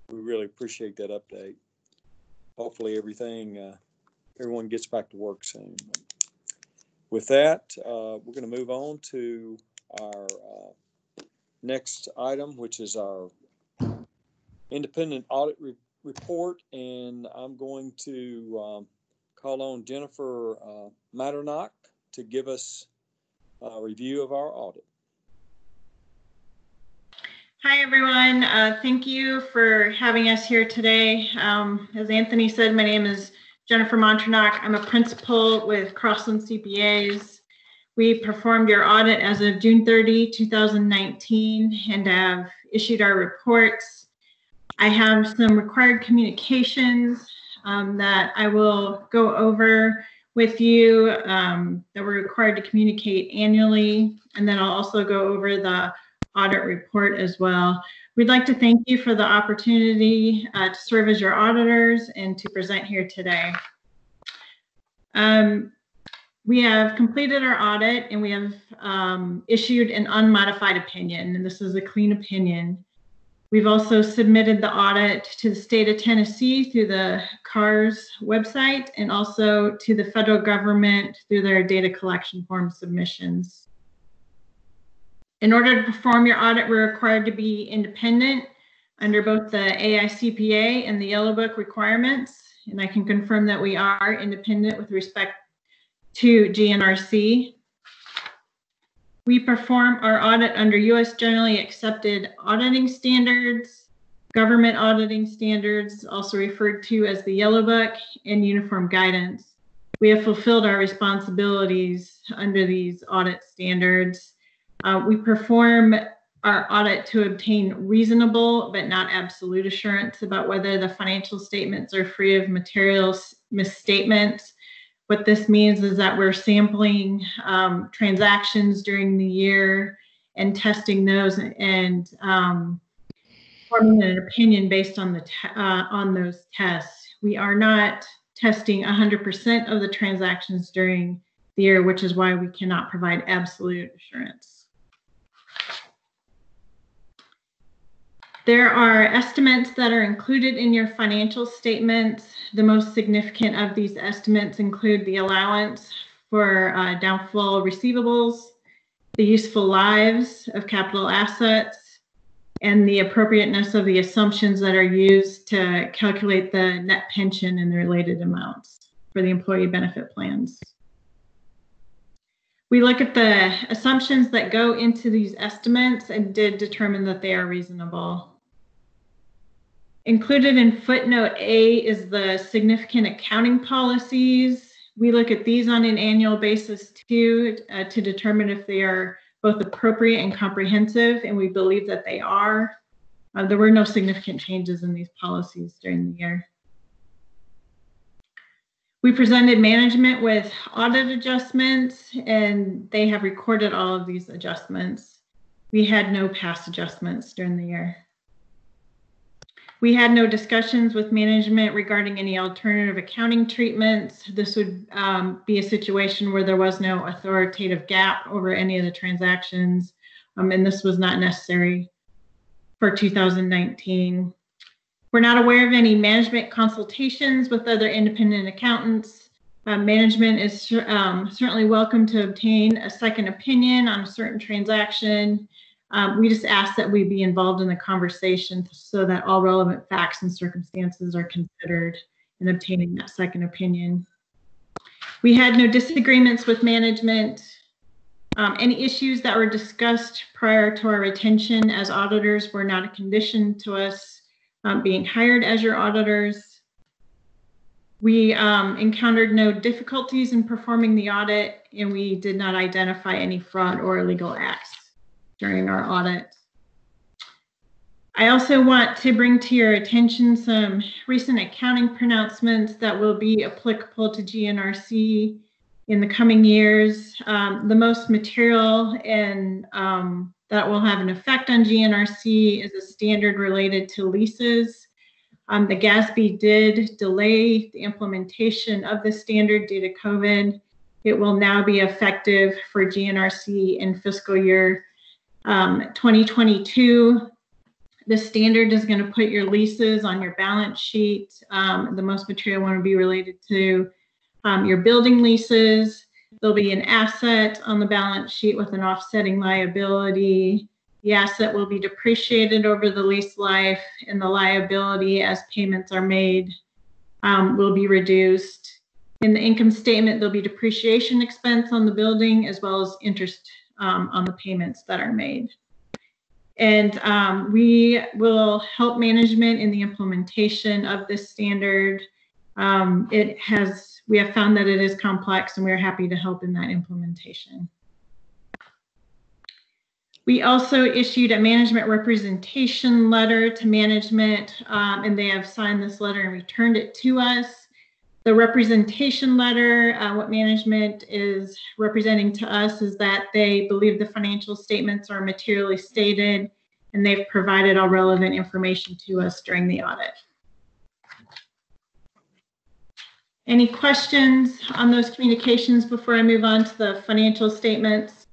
A: we really appreciate that update. Hopefully everyone gets back to work soon. With that, we're going to move on to our next item, which is our independent audit report, and I'm going to call on Jennifer Matternock to give us a review of our audit.
O: Hi, everyone. Thank you for having us here today. As Anthony said, my name is Jennifer Montrenock. I'm a principal with Crossland CPAs. We performed your audit as of June 30, 2019, and have issued our reports. I have some required communications that I will go over with you that we're required to communicate annually, and then I'll also go over the audit report as well. We'd like to thank you for the opportunity to serve as your auditors and to present here today. We have completed our audit and we have issued an unmodified opinion, and this is a clean opinion. We've also submitted the audit to the state of Tennessee through the CARS website and also to the federal government through their data collection form submissions. In order to perform your audit, we're required to be independent under both the AICPA and the Yellow Book requirements, and I can confirm that we are independent with respect to GNRC. We perform our audit under U.S. generally accepted auditing standards, government auditing standards, also referred to as the Yellow Book, and uniform guidance. We have fulfilled our responsibilities under these audit standards. We perform our audit to obtain reasonable but not absolute assurance about whether the financial statements are free of material misstatements. What this means is that we're sampling transactions during the year and testing those and forming an opinion based on those tests. We are not testing 100% of the transactions during the year, which is why we cannot provide absolute assurance. There are estimates that are included in your financial statements. The most significant of these estimates include the allowance for doubtful receivables, the useful lives of capital assets, and the appropriateness of the assumptions that are used to calculate the net pension and the related amounts for the employee benefit plans. We look at the assumptions that go into these estimates and did determine that they are reasonable. Included in footnote A is the significant accounting policies. We look at these on an annual basis too to determine if they are both appropriate and comprehensive, and we believe that they are. There were no significant changes in these policies during the year. We presented management with audit adjustments, and they have recorded all of these adjustments. We had no past adjustments during the year. We had no discussions with management regarding any alternative accounting treatments. This would be a situation where there was no authoritative gap over any of the transactions, and this was not necessary for 2019. We're not aware of any management consultations with other independent accountants. Management is certainly welcome to obtain a second opinion on a certain transaction. We just ask that we be involved in the conversation so that all relevant facts and circumstances are considered in obtaining that second opinion. We had no disagreements with management. Any issues that were discussed prior to our retention as auditors were not a condition to us being hired as your auditors. We encountered no difficulties in performing the audit, and we did not identify any fraud or illegal acts during our audit. I also want to bring to your attention some recent accounting pronouncements that will be applicable to GNRC in the coming years. The most material and that will have an effect on GNRC is a standard related to leases. The GASB did delay the implementation of the standard due to COVID. It will now be effective for GNRC in fiscal year 2022. The standard is going to put your leases on your balance sheet. The most material one will be related to your building leases. There'll be an asset on the balance sheet with an offsetting liability. The asset will be depreciated over the lease life, and the liability, as payments are made, will be reduced. In the income statement, there'll be depreciation expense on the building as well as interest on the payments that are made. And we will help management in the implementation of this standard. We have found that it is complex, and we're happy to help in that implementation. We also issued a management representation letter to management, and they have signed this letter and returned it to us. The representation letter, what management is representing to us is that they believe the financial statements are materially stated, and they've provided all relevant information to us during the audit. Any questions on those communications before I move on to the financial statements?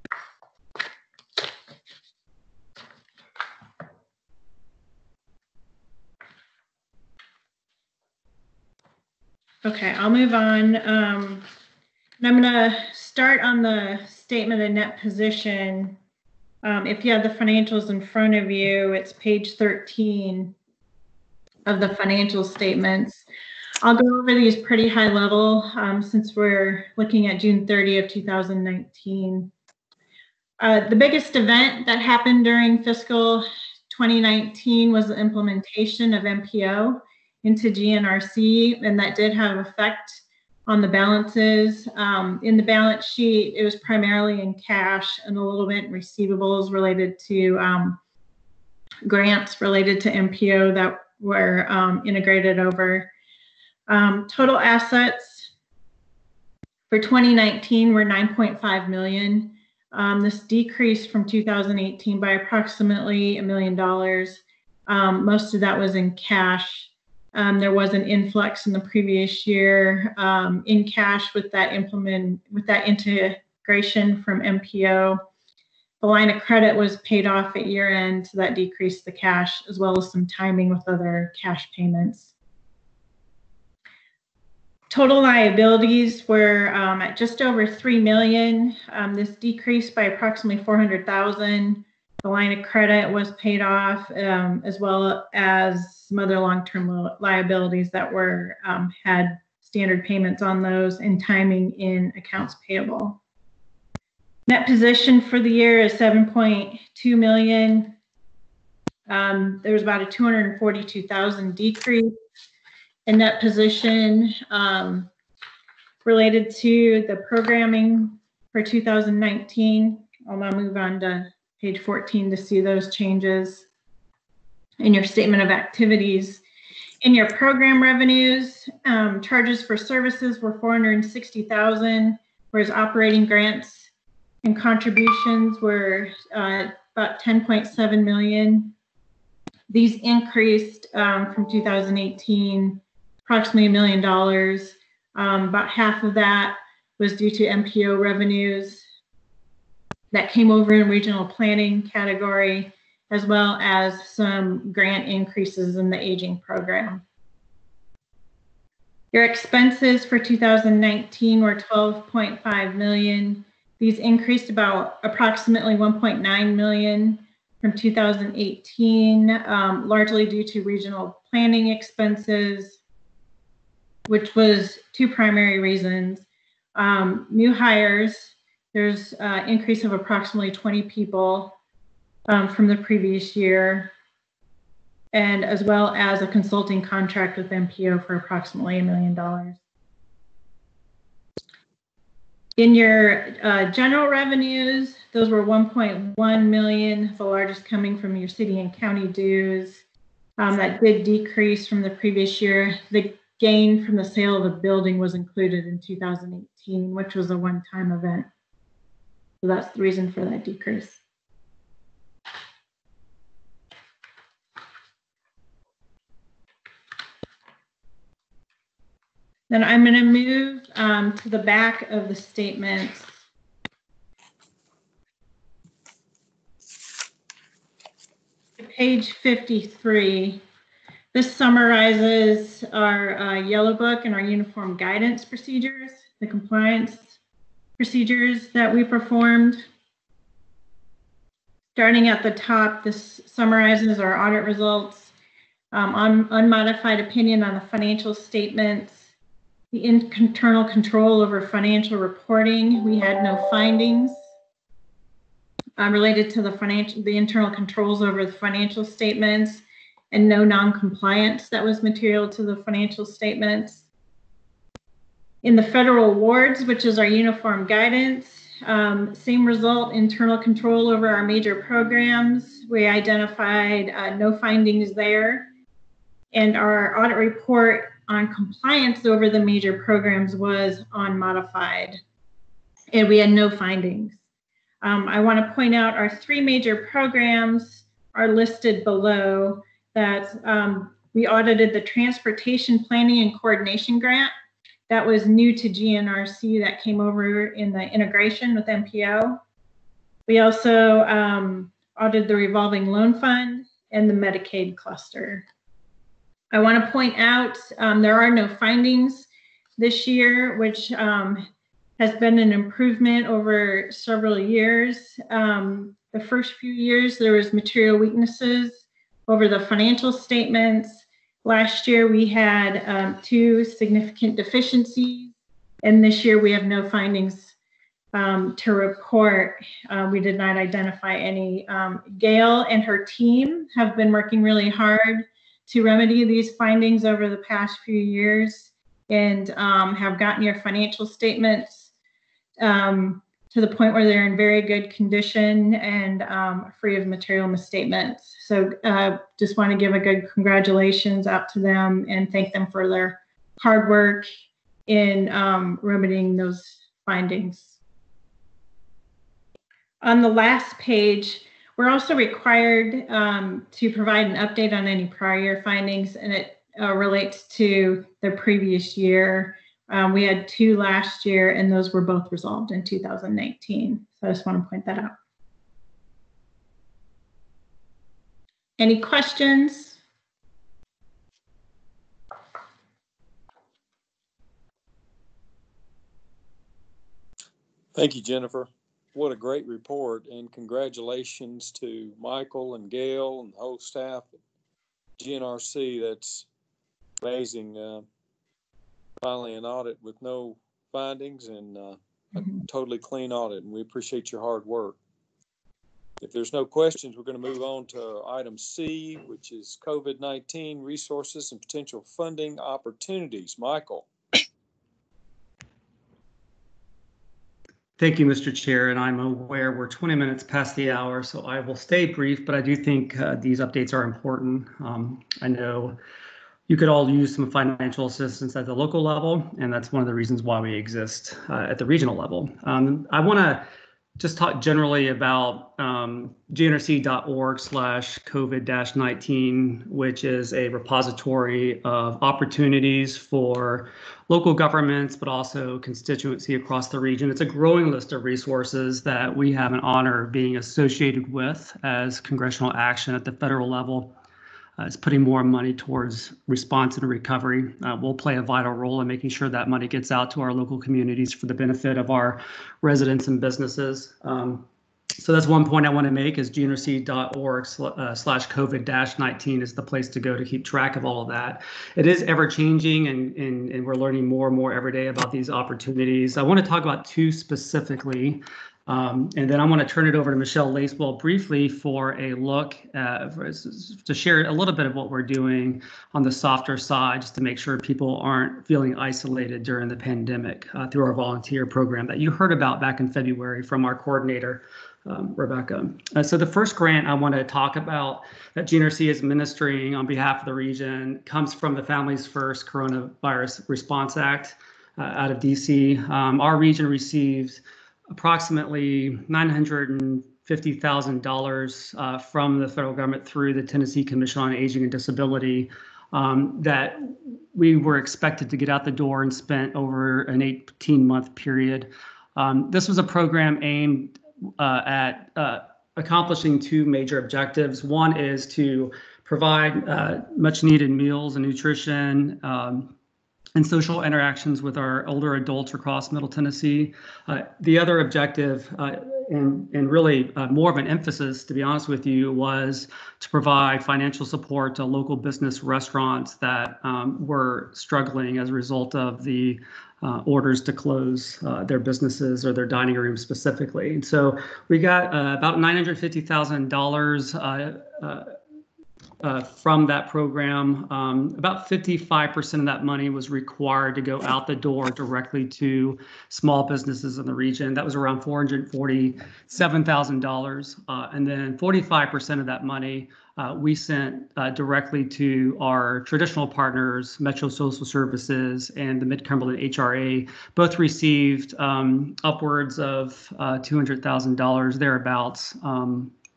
O: Okay, I'll move on. And I'm going to start on the statement of net position. If you have the financials in front of you, it's page 13 of the financial statements. I'll go over these pretty high level since we're looking at June 30 of 2019. The biggest event that happened during fiscal 2019 was the implementation of MPO into GNRC, and that did have effect on the balances. In the balance sheet, it was primarily in cash and a little bit in receivables related to grants related to MPO that were integrated over. Total assets for 2019 were $9.5 million. This decreased from 2018 by approximately $1 million. Most of that was in cash. There was an influx in the previous year in cash with that integration from MPO. The line of credit was paid off at year end, so that decreased the cash, as well as some timing with other cash payments. Total liabilities were at just over $3 million. This decreased by approximately $400,000. The line of credit was paid off, as well as some other long-term liabilities that were had standard payments on those and timing in accounts payable. Net position for the year is $7.2 million. There was about a $242,000 decrease in net position related to the programming for 2019. I'll now move on to page 14 to see those changes in your statement of activities. In your program revenues, charges for services were $460,000, whereas operating grants and contributions were about $10.7 million. These increased from 2018, approximately $1 million. About half of that was due to MPO revenues that came over in regional planning category, as well as some grant increases in the aging program. Your expenses for 2019 were $12.5 million. These increased about approximately $1.9 million from 2018, largely due to regional planning expenses, which was two primary reasons. New hires, there's an increase of approximately 20 people from the previous year, and as well as a consulting contract with MPO for approximately $1 million. In your general revenues, those were $1.1 million, the largest coming from your city and county dues. That did decrease from the previous year. The gain from the sale of the building was included in 2018, which was a one-time event. So that's the reason for that decrease. Then I'm going to move to the back of the statements. Page 53. This summarizes our yellow book and our uniform guidance procedures, the compliance procedures that we performed. Starting at the top, this summarizes our audit results, unmodified opinion on the financial statements, the internal control over financial reporting. We had no findings. related to the internal controls over the financial statements, and no non-compliance that was material to the financial statements. In the federal awards, which is our uniform guidance, same result, internal control over our major programs. We identified no findings there. And our audit report on compliance over the major programs was unmodified. And we had no findings. I want to point out our 3 major programs are listed below. That we audited the Transportation Planning and Coordination Grant. That was new to GNRC that came over in the integration with MPO. We also audited the Revolving Loan Fund and the Medicaid cluster. I want to point out there are no findings this year, which has been an improvement over several years. The first few years, there was material weaknesses over the financial statements. Last year, we had 2 significant deficiencies, and this year we have no findings to report. We did not identify any. Gail and her team have been working really hard to remedy these findings over the past few years, and have gotten your financial statements to the point where they're in very good condition and free of material misstatements. So just want to give a good congratulations out to them and thank them for their hard work in remedying those findings. On the last page, we're also required to provide an update on any prior year findings, and it relates to the previous year. We had 2 last year, and those were both resolved in 2019. So I just want to point that out. Any questions?
A: Thank you, Jennifer. What a great report, and congratulations to Michael and Gail and the whole staff at GNRC. That's amazing. Finally an audit with no findings and a totally clean audit, and we appreciate your hard work. If there's no questions, we're going to move on to item C, which is COVID-19 resources and potential funding opportunities. Michael.
G: Thank you, Mr. Chair, and I'm aware we're 20 minutes past the hour, so I will stay brief, but I do think these updates are important. I know you could all use some financial assistance at the local level, and that's one of the reasons why we exist at the regional level. I want to just talk generally about gnrc.org/COVID-19, which is a repository of opportunities for local governments, but also constituency across the region. It's a growing list of resources that we have an honor of being associated with as congressional action at the federal level. It's putting more money towards response and recovery. We'll play a vital role in making sure that money gets out to our local communities for the benefit of our residents and businesses. So that's one point I want to make is gnrc.org/COVID-19 is the place to go to keep track of all of that. It is ever changing, and we're learning more and more every day about these opportunities. I want to talk about 2 specifically. And then I want to turn it over to Michelle Lacewell briefly for a look to share a little bit of what we're doing on the softer side, just to make sure people aren't feeling isolated during the pandemic through our volunteer program that you heard about back in February from our coordinator, Rebecca. So the first grant I want to talk about that GNRC is administering on behalf of the region comes from the Families First Coronavirus Response Act out of DC. Our region received approximately $950,000 from the federal government through the Tennessee Commission on Aging and Disability that we were expected to get out the door and spent over an 18-month period. This was a program aimed at accomplishing 2 major objectives. One is to provide much needed meals and nutrition and social interactions with our older adults across Middle Tennessee. The other objective, and really more of an emphasis, to be honest with you, was to provide financial support to local business restaurants that were struggling as a result of the orders to close their businesses or their dining rooms specifically. And so we got about $950,000 from that program. About 55% of that money was required to go out the door directly to small businesses in the region. That was around $447,000. And then 45% of that money we sent directly to our traditional partners, Metro Social Services and the Mid-Cumberland HRA. Both received upwards of $200,000 thereabouts.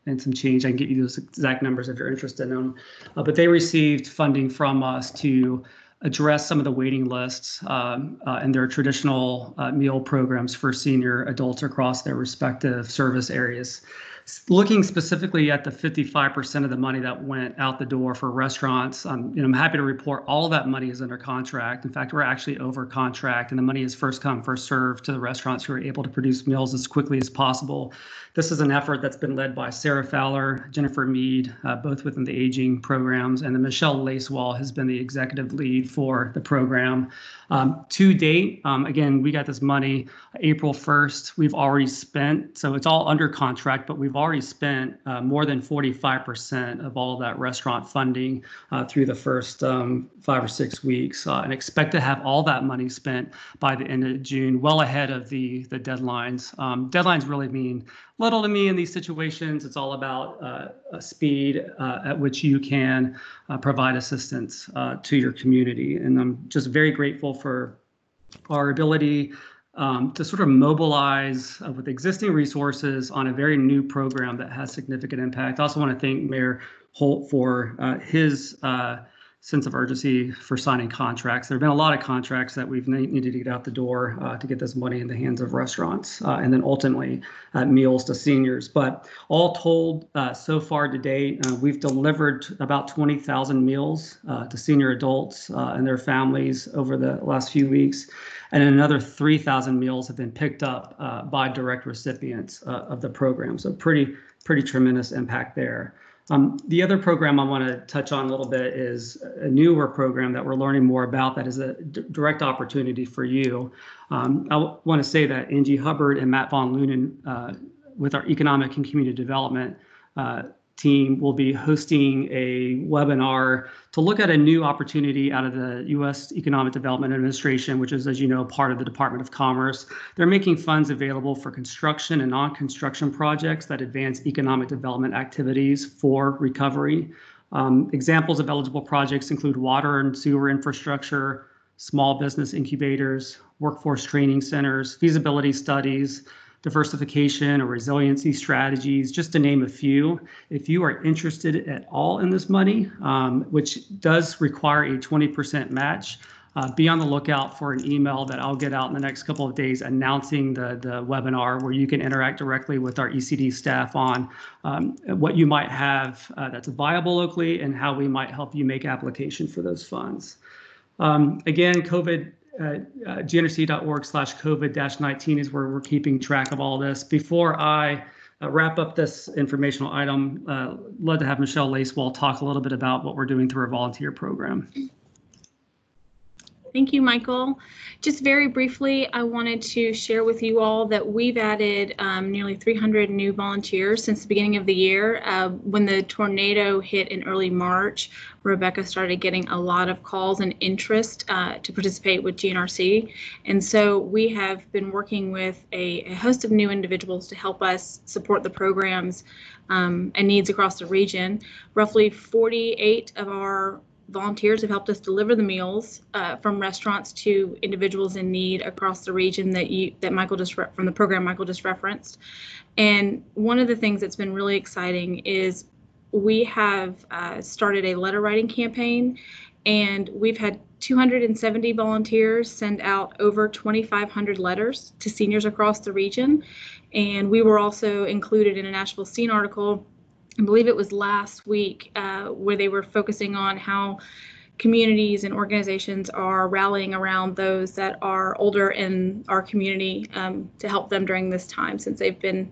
G: And some change. I can get you those exact numbers if you're interested in them. But they received funding from us to address some of the waiting lists and their traditional meal programs for senior adults across their respective service areas. Looking specifically at the 55% of the money that went out the door for restaurants, I'm happy to report all of that money is under contract. In fact, we're actually over contract, and the money is first come, first served to the restaurants who are able to produce meals as quickly as possible. This is an effort that's been led by Sarah Fowler, Jennifer Mead, both within the aging programs, and then Michelle Lacewell has been the executive lead for the program. To date, again, we got this money April 1st. We've already spent, so it's all under contract, but we've already spent more than 45% of all of that restaurant funding through the first 5 or 6 weeks, and expect to have all that money spent by the end of June, well ahead of the deadlines. Deadlines really mean little to me in these situations. It's all about speed at which you can provide assistance to your community. And I'm just very grateful for our ability to sort of mobilize with existing resources on a very new program that has significant impact. I also want to thank Mayor Holt for his sense of urgency for signing contracts. There have been a lot of contracts that we've needed to get out the door to get this money in the hands of restaurants and then ultimately meals to seniors. But all told, so far to date, we've delivered about 20,000 meals to senior adults and their families over the last few weeks. And another 3,000 meals have been picked up by direct recipients of the program. So pretty tremendous impact there. The other program I want to touch on a little bit is a newer program that we're learning more about that is a direct opportunity for you. I want to say that Angie Hubbard and Matt Von Lunen with our Economic and Community Development team will be hosting a webinar to look at a new opportunity out of the U.S. Economic Development Administration, which is, as you know, part of the Department of Commerce. They're making funds available for construction and non-construction projects that advance economic development activities for recovery. Examples of eligible projects include water and sewer infrastructure, small business incubators, workforce training centers, feasibility studies, diversification or resiliency strategies, just to name a few. If you are interested at all in this money, which does require a 20% match, be on the lookout for an email that I'll get out in the next couple of days announcing the webinar where you can interact directly with our ECD staff on what you might have that's viable locally and how we might help you make application for those funds. Again, GNRC.org/COVID-19 is where we're keeping track of all this. Before I wrap up this informational item, love to have Michelle Lacewell talk a little bit about what we're doing through our volunteer program.
K: Thank you, Michael. Just very briefly, I wanted to share with you all that we've added nearly 300 new volunteers since the beginning of the year. When the tornado hit in early March, Rebecca started getting a lot of calls and interest to participate with GNRC. And so we have been working with a host of new individuals to help us support the programs and needs across the region. Roughly 48 of our volunteers have helped us deliver the meals from restaurants to individuals in need across the region that Michael just from the program Michael just referenced. And one of the things that's been really exciting is we have started a letter writing campaign, and we've had 270 volunteers send out over 2,500 letters to seniors across the region. And we were also included in a Nashville Scene article, I believe it was last week, where they were focusing on how communities and organizations are rallying around those that are older in our community to help them during this time, since they've been,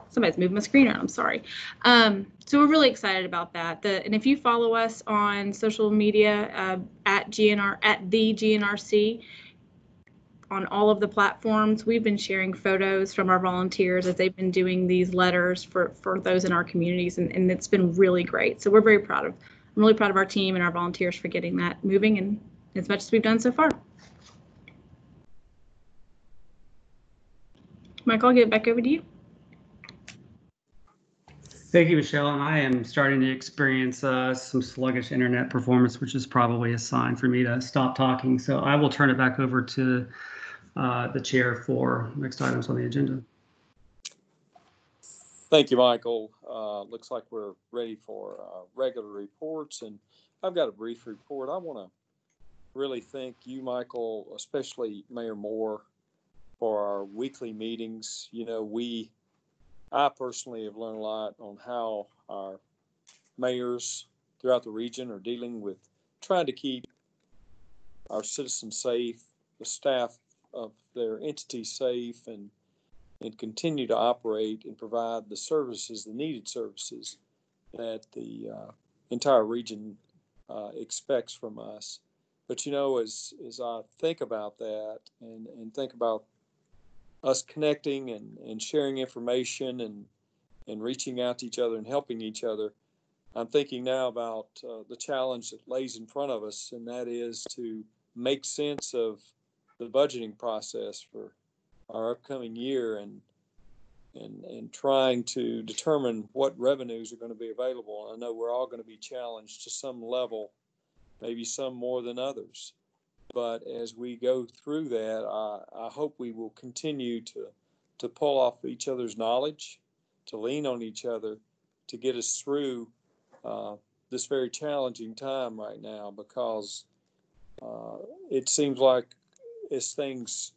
K: somebody's moved my screen around, I'm sorry. So we're really excited about that. And if you follow us on social media at the GNRC, on all of the platforms, we've been sharing photos from our volunteers as they've been doing these letters for those in our communities, and it's been really great. So we're very proud of, I'm really proud of our team and our volunteers for getting that moving, and as much as we've done so far. Michael, I'll get it back over to you.
G: Thank you, Michelle. And I am starting to experience some sluggish internet performance, which is probably a sign for me to stop talking. So I will turn it back over to the chair for next items on the agenda.
A: Thank you, Michael. Looks like we're ready for regular reports, and I've got a brief report. I want to really thank you, Michael, especially Mayor Moore, for our weekly meetings. You know, I personally have learned a lot on how our mayors throughout the region are dealing with trying to keep our citizens safe, the staff of their entity safe, and continue to operate and provide the services, the needed services that the entire region expects from us. But, you know, as I think about that and think about us connecting and sharing information and reaching out to each other and helping each other, I'm thinking now about the challenge that lays in front of us, and that is to make sense of the budgeting process for our upcoming year and trying to determine what revenues are going to be available. I know we're all going to be challenged to some level, maybe some more than others. But as we go through that, I hope we will continue to pull off each other's knowledge, to lean on each other, to get us through this very challenging time right now, because it seems like as things,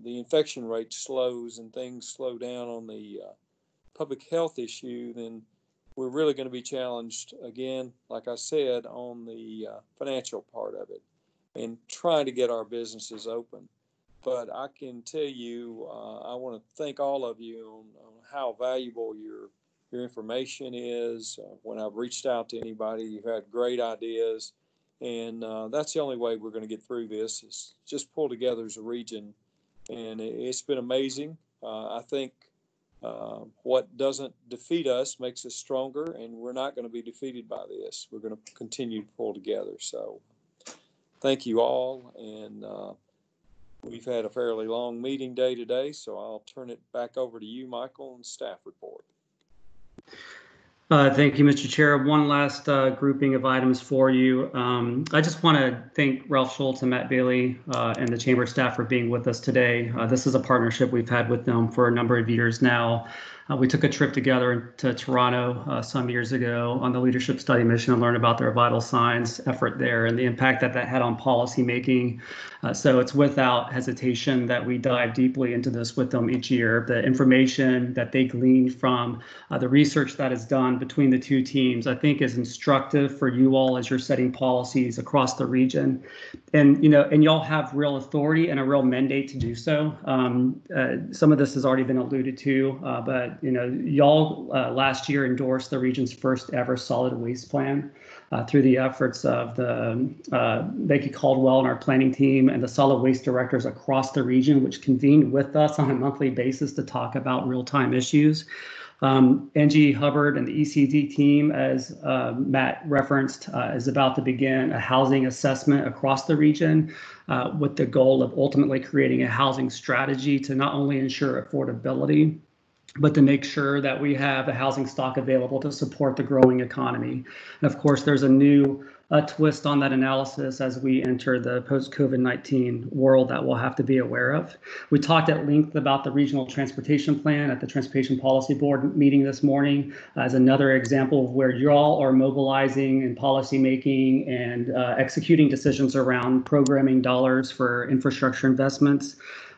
A: the infection rate slows and things slow down on the public health issue, then we're really going to be challenged again, like I said, on the financial part of it and trying to get our businesses open. But I can tell you, I want to thank all of you on how valuable your information is. When I've reached out to anybody, you've had great ideas. And that's the only way we're going to get through this, is just pull together as a region. And it's been amazing. I think what doesn't defeat us makes us stronger, and we're not going to be defeated by this. We're going to continue to pull together. So thank you all. And we've had a fairly long meeting day today, so I'll turn it back over to you, Michael, and staff report.
G: Thank you, Mr. Chair. One last grouping of items for you. I just want to thank Ralph Schultz and Matt Bailey and the Chamber staff for being with us today. This is a partnership we've had with them for a number of years now. We took a trip together to Toronto some years ago on the leadership study mission and learned about their vital signs effort there and the impact that had on policy making. So it's without hesitation that we dive deeply into this with them each year. The information that they glean from the research that is done between the two teams, I think, is instructive for you all as you're setting policies across the region. And, you know, and y'all have real authority and a real mandate to do so. Some of this has already been alluded to, but, you know, y'all last year endorsed the region's first ever solid waste plan through the efforts of the Becky Caldwell and our planning team and the solid waste directors across the region, which convened with us on a monthly basis to talk about real-time issues. Angie Hubbard and the ECD team, as Matt referenced, is about to begin a housing assessment across the region with the goal of ultimately creating a housing strategy to not only ensure affordability, but to make sure that we have a housing stock available to support the growing economy. And of course, there's a new twist on that analysis as we enter the post-COVID-19 world that we'll have to be aware of. We talked at length about the regional transportation plan at the Transportation Policy Board meeting this morning as another example of where y'all are mobilizing and policy making and executing decisions around programming dollars for infrastructure investments.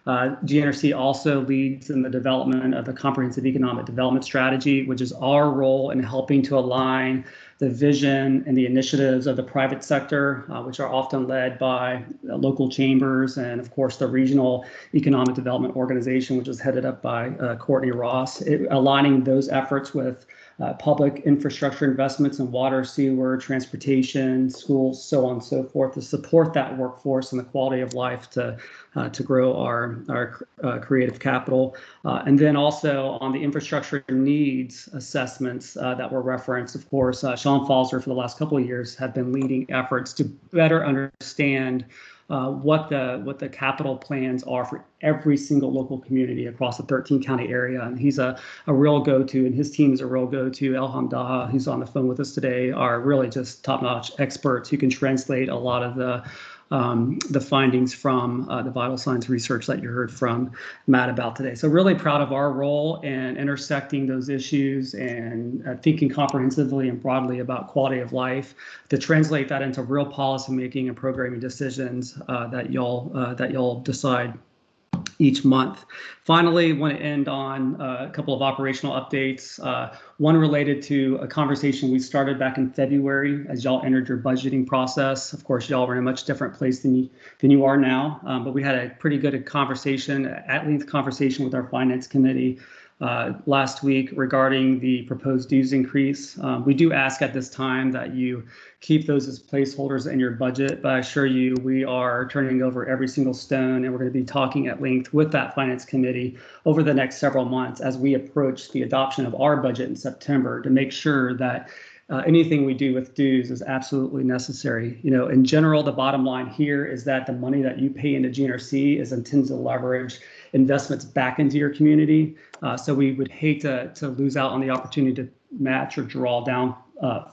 G: GNRC also leads in the development of the Comprehensive Economic Development Strategy, which is our role in helping to align the vision and the initiatives of the private sector, which are often led by local chambers and, of course, the Regional Economic Development Organization, which is headed up by Courtney Ross, aligning those efforts with public infrastructure investments in water, sewer, transportation, schools, so on and so forth, to support that workforce and the quality of life to grow our creative capital. And then also on the infrastructure needs assessments that were referenced, of course, Sean Falzer for the last couple of years have been leading efforts to better understand what the capital plans are for every single local community across the 13 county area. And he's a real go-to, and his team is a real go-to. Elham Daha, who's on the phone with us today, are really just top-notch experts who can translate a lot of the findings from the vital signs research that you heard from Matt about today. So really proud of our role in intersecting those issues and thinking comprehensively and broadly about quality of life to translate that into real policy making and programming decisions that y'all decide each month. Finally, want to end on a couple of operational updates. One related to a conversation we started back in February as y'all entered your budgeting process. Of course, y'all were in a much different place than you are now, but we had a pretty good conversation, at-length conversation with our finance committee last week regarding the proposed dues increase. We do ask at this time that you keep those as placeholders in your budget, but I assure you we are turning over every single stone, and we're going to be talking at length with that finance committee over the next several months as we approach the adoption of our budget in September to make sure that anything we do with dues is absolutely necessary. You know, in general, the bottom line here is that the money that you pay into GNRC is intended to leverage investments back into your community. So we would hate to lose out on the opportunity to match or draw down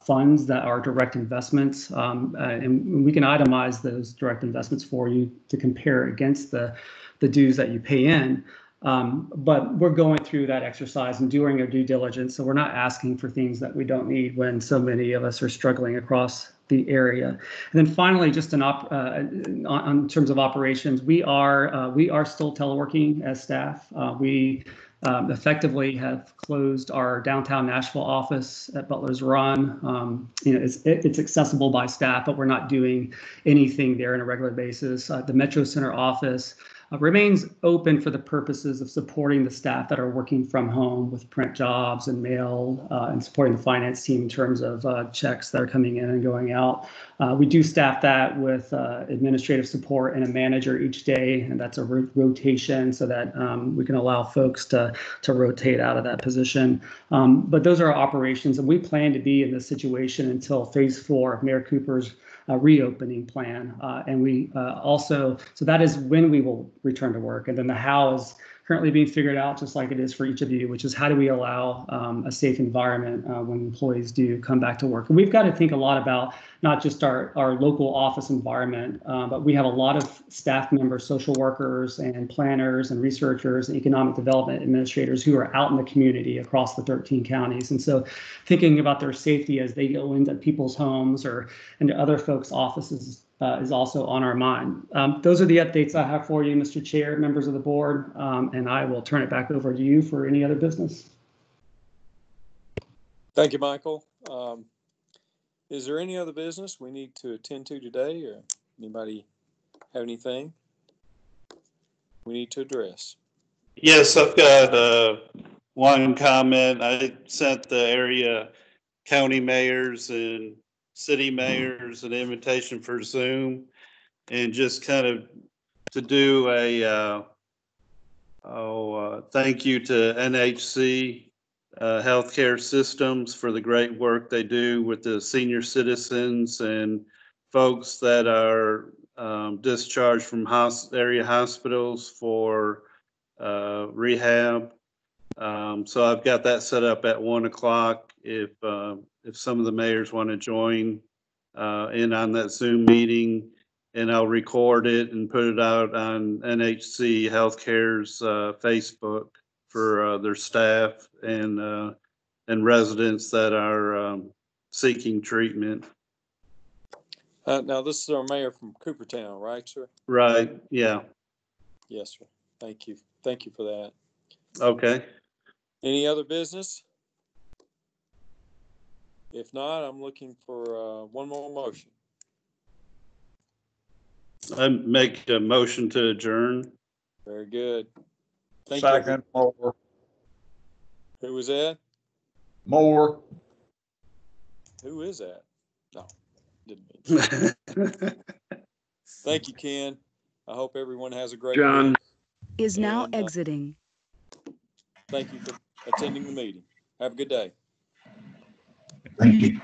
G: funds that are direct investments. And we can itemize those direct investments for you to compare against the dues that you pay in. But we're going through that exercise and doing our due diligence. So we're not asking for things that we don't need when so many of us are struggling across the area. And then finally, just on terms of operations, we are still teleworking as staff. We effectively have closed our downtown Nashville office at Butler's Run. It's accessible by staff, but we're not doing anything there on a regular basis. The Metro Center office remains open for the purposes of supporting the staff that are working from home with print jobs and mail and supporting the finance team in terms of checks that are coming in and going out. We do staff that with administrative support and a manager each day, and that's a rotation so that we can allow folks to rotate out of that position. But those are our operations, and we plan to be in this situation until phase 4 of Mayor Cooper's reopening plan. And we so that is when we will return to work. And then the how is currently being figured out, just like it is for each of you, which is how do we allow a safe environment when employees do come back to work. And we've got to think a lot about not just our local office environment, but we have a lot of staff members, social workers and planners and researchers and economic development administrators who are out in the community across the 13 counties. And so thinking about their safety as they go into people's homes or into other folks' offices is also on our mind. Those are the updates I have for you, Mr. Chair, members of the board, and I will turn it back over to you for any other business.
A: Thank you, Michael. Is there any other business we need to attend to today, or anybody have anything we need to address?
P: Yes, I've got one comment. I sent the area county mayors and city mayors an invitation for Zoom, and just kind of to do a thank you to NHC Healthcare Systems for the great work they do with the senior citizens and folks that are discharged from area hospitals for rehab. So I've got that set up at 1 o'clock. If some of the mayors want to join in on that Zoom meeting, and I'll record it and put it out on NHC Healthcare's Facebook for their staff and residents that are seeking treatment.
A: Now, this is our mayor from Coopertown, right, sir?
P: Right. Yeah.
A: Yes, sir. Thank you. Thank you for that.
P: Okay.
A: Any other business? If not, I'm looking for one more motion.
P: I make a motion to adjourn.
A: Very good. Thank you.
C: Second, Moore.
A: Who was that?
C: Moore.
A: Who is that? No, didn't mean. Thank you, Ken. I hope everyone has a great
H: John.
A: week.
N: Is now
A: And,
N: exiting.
A: Thank you for attending the meeting. Have a good day.
D: Thank you.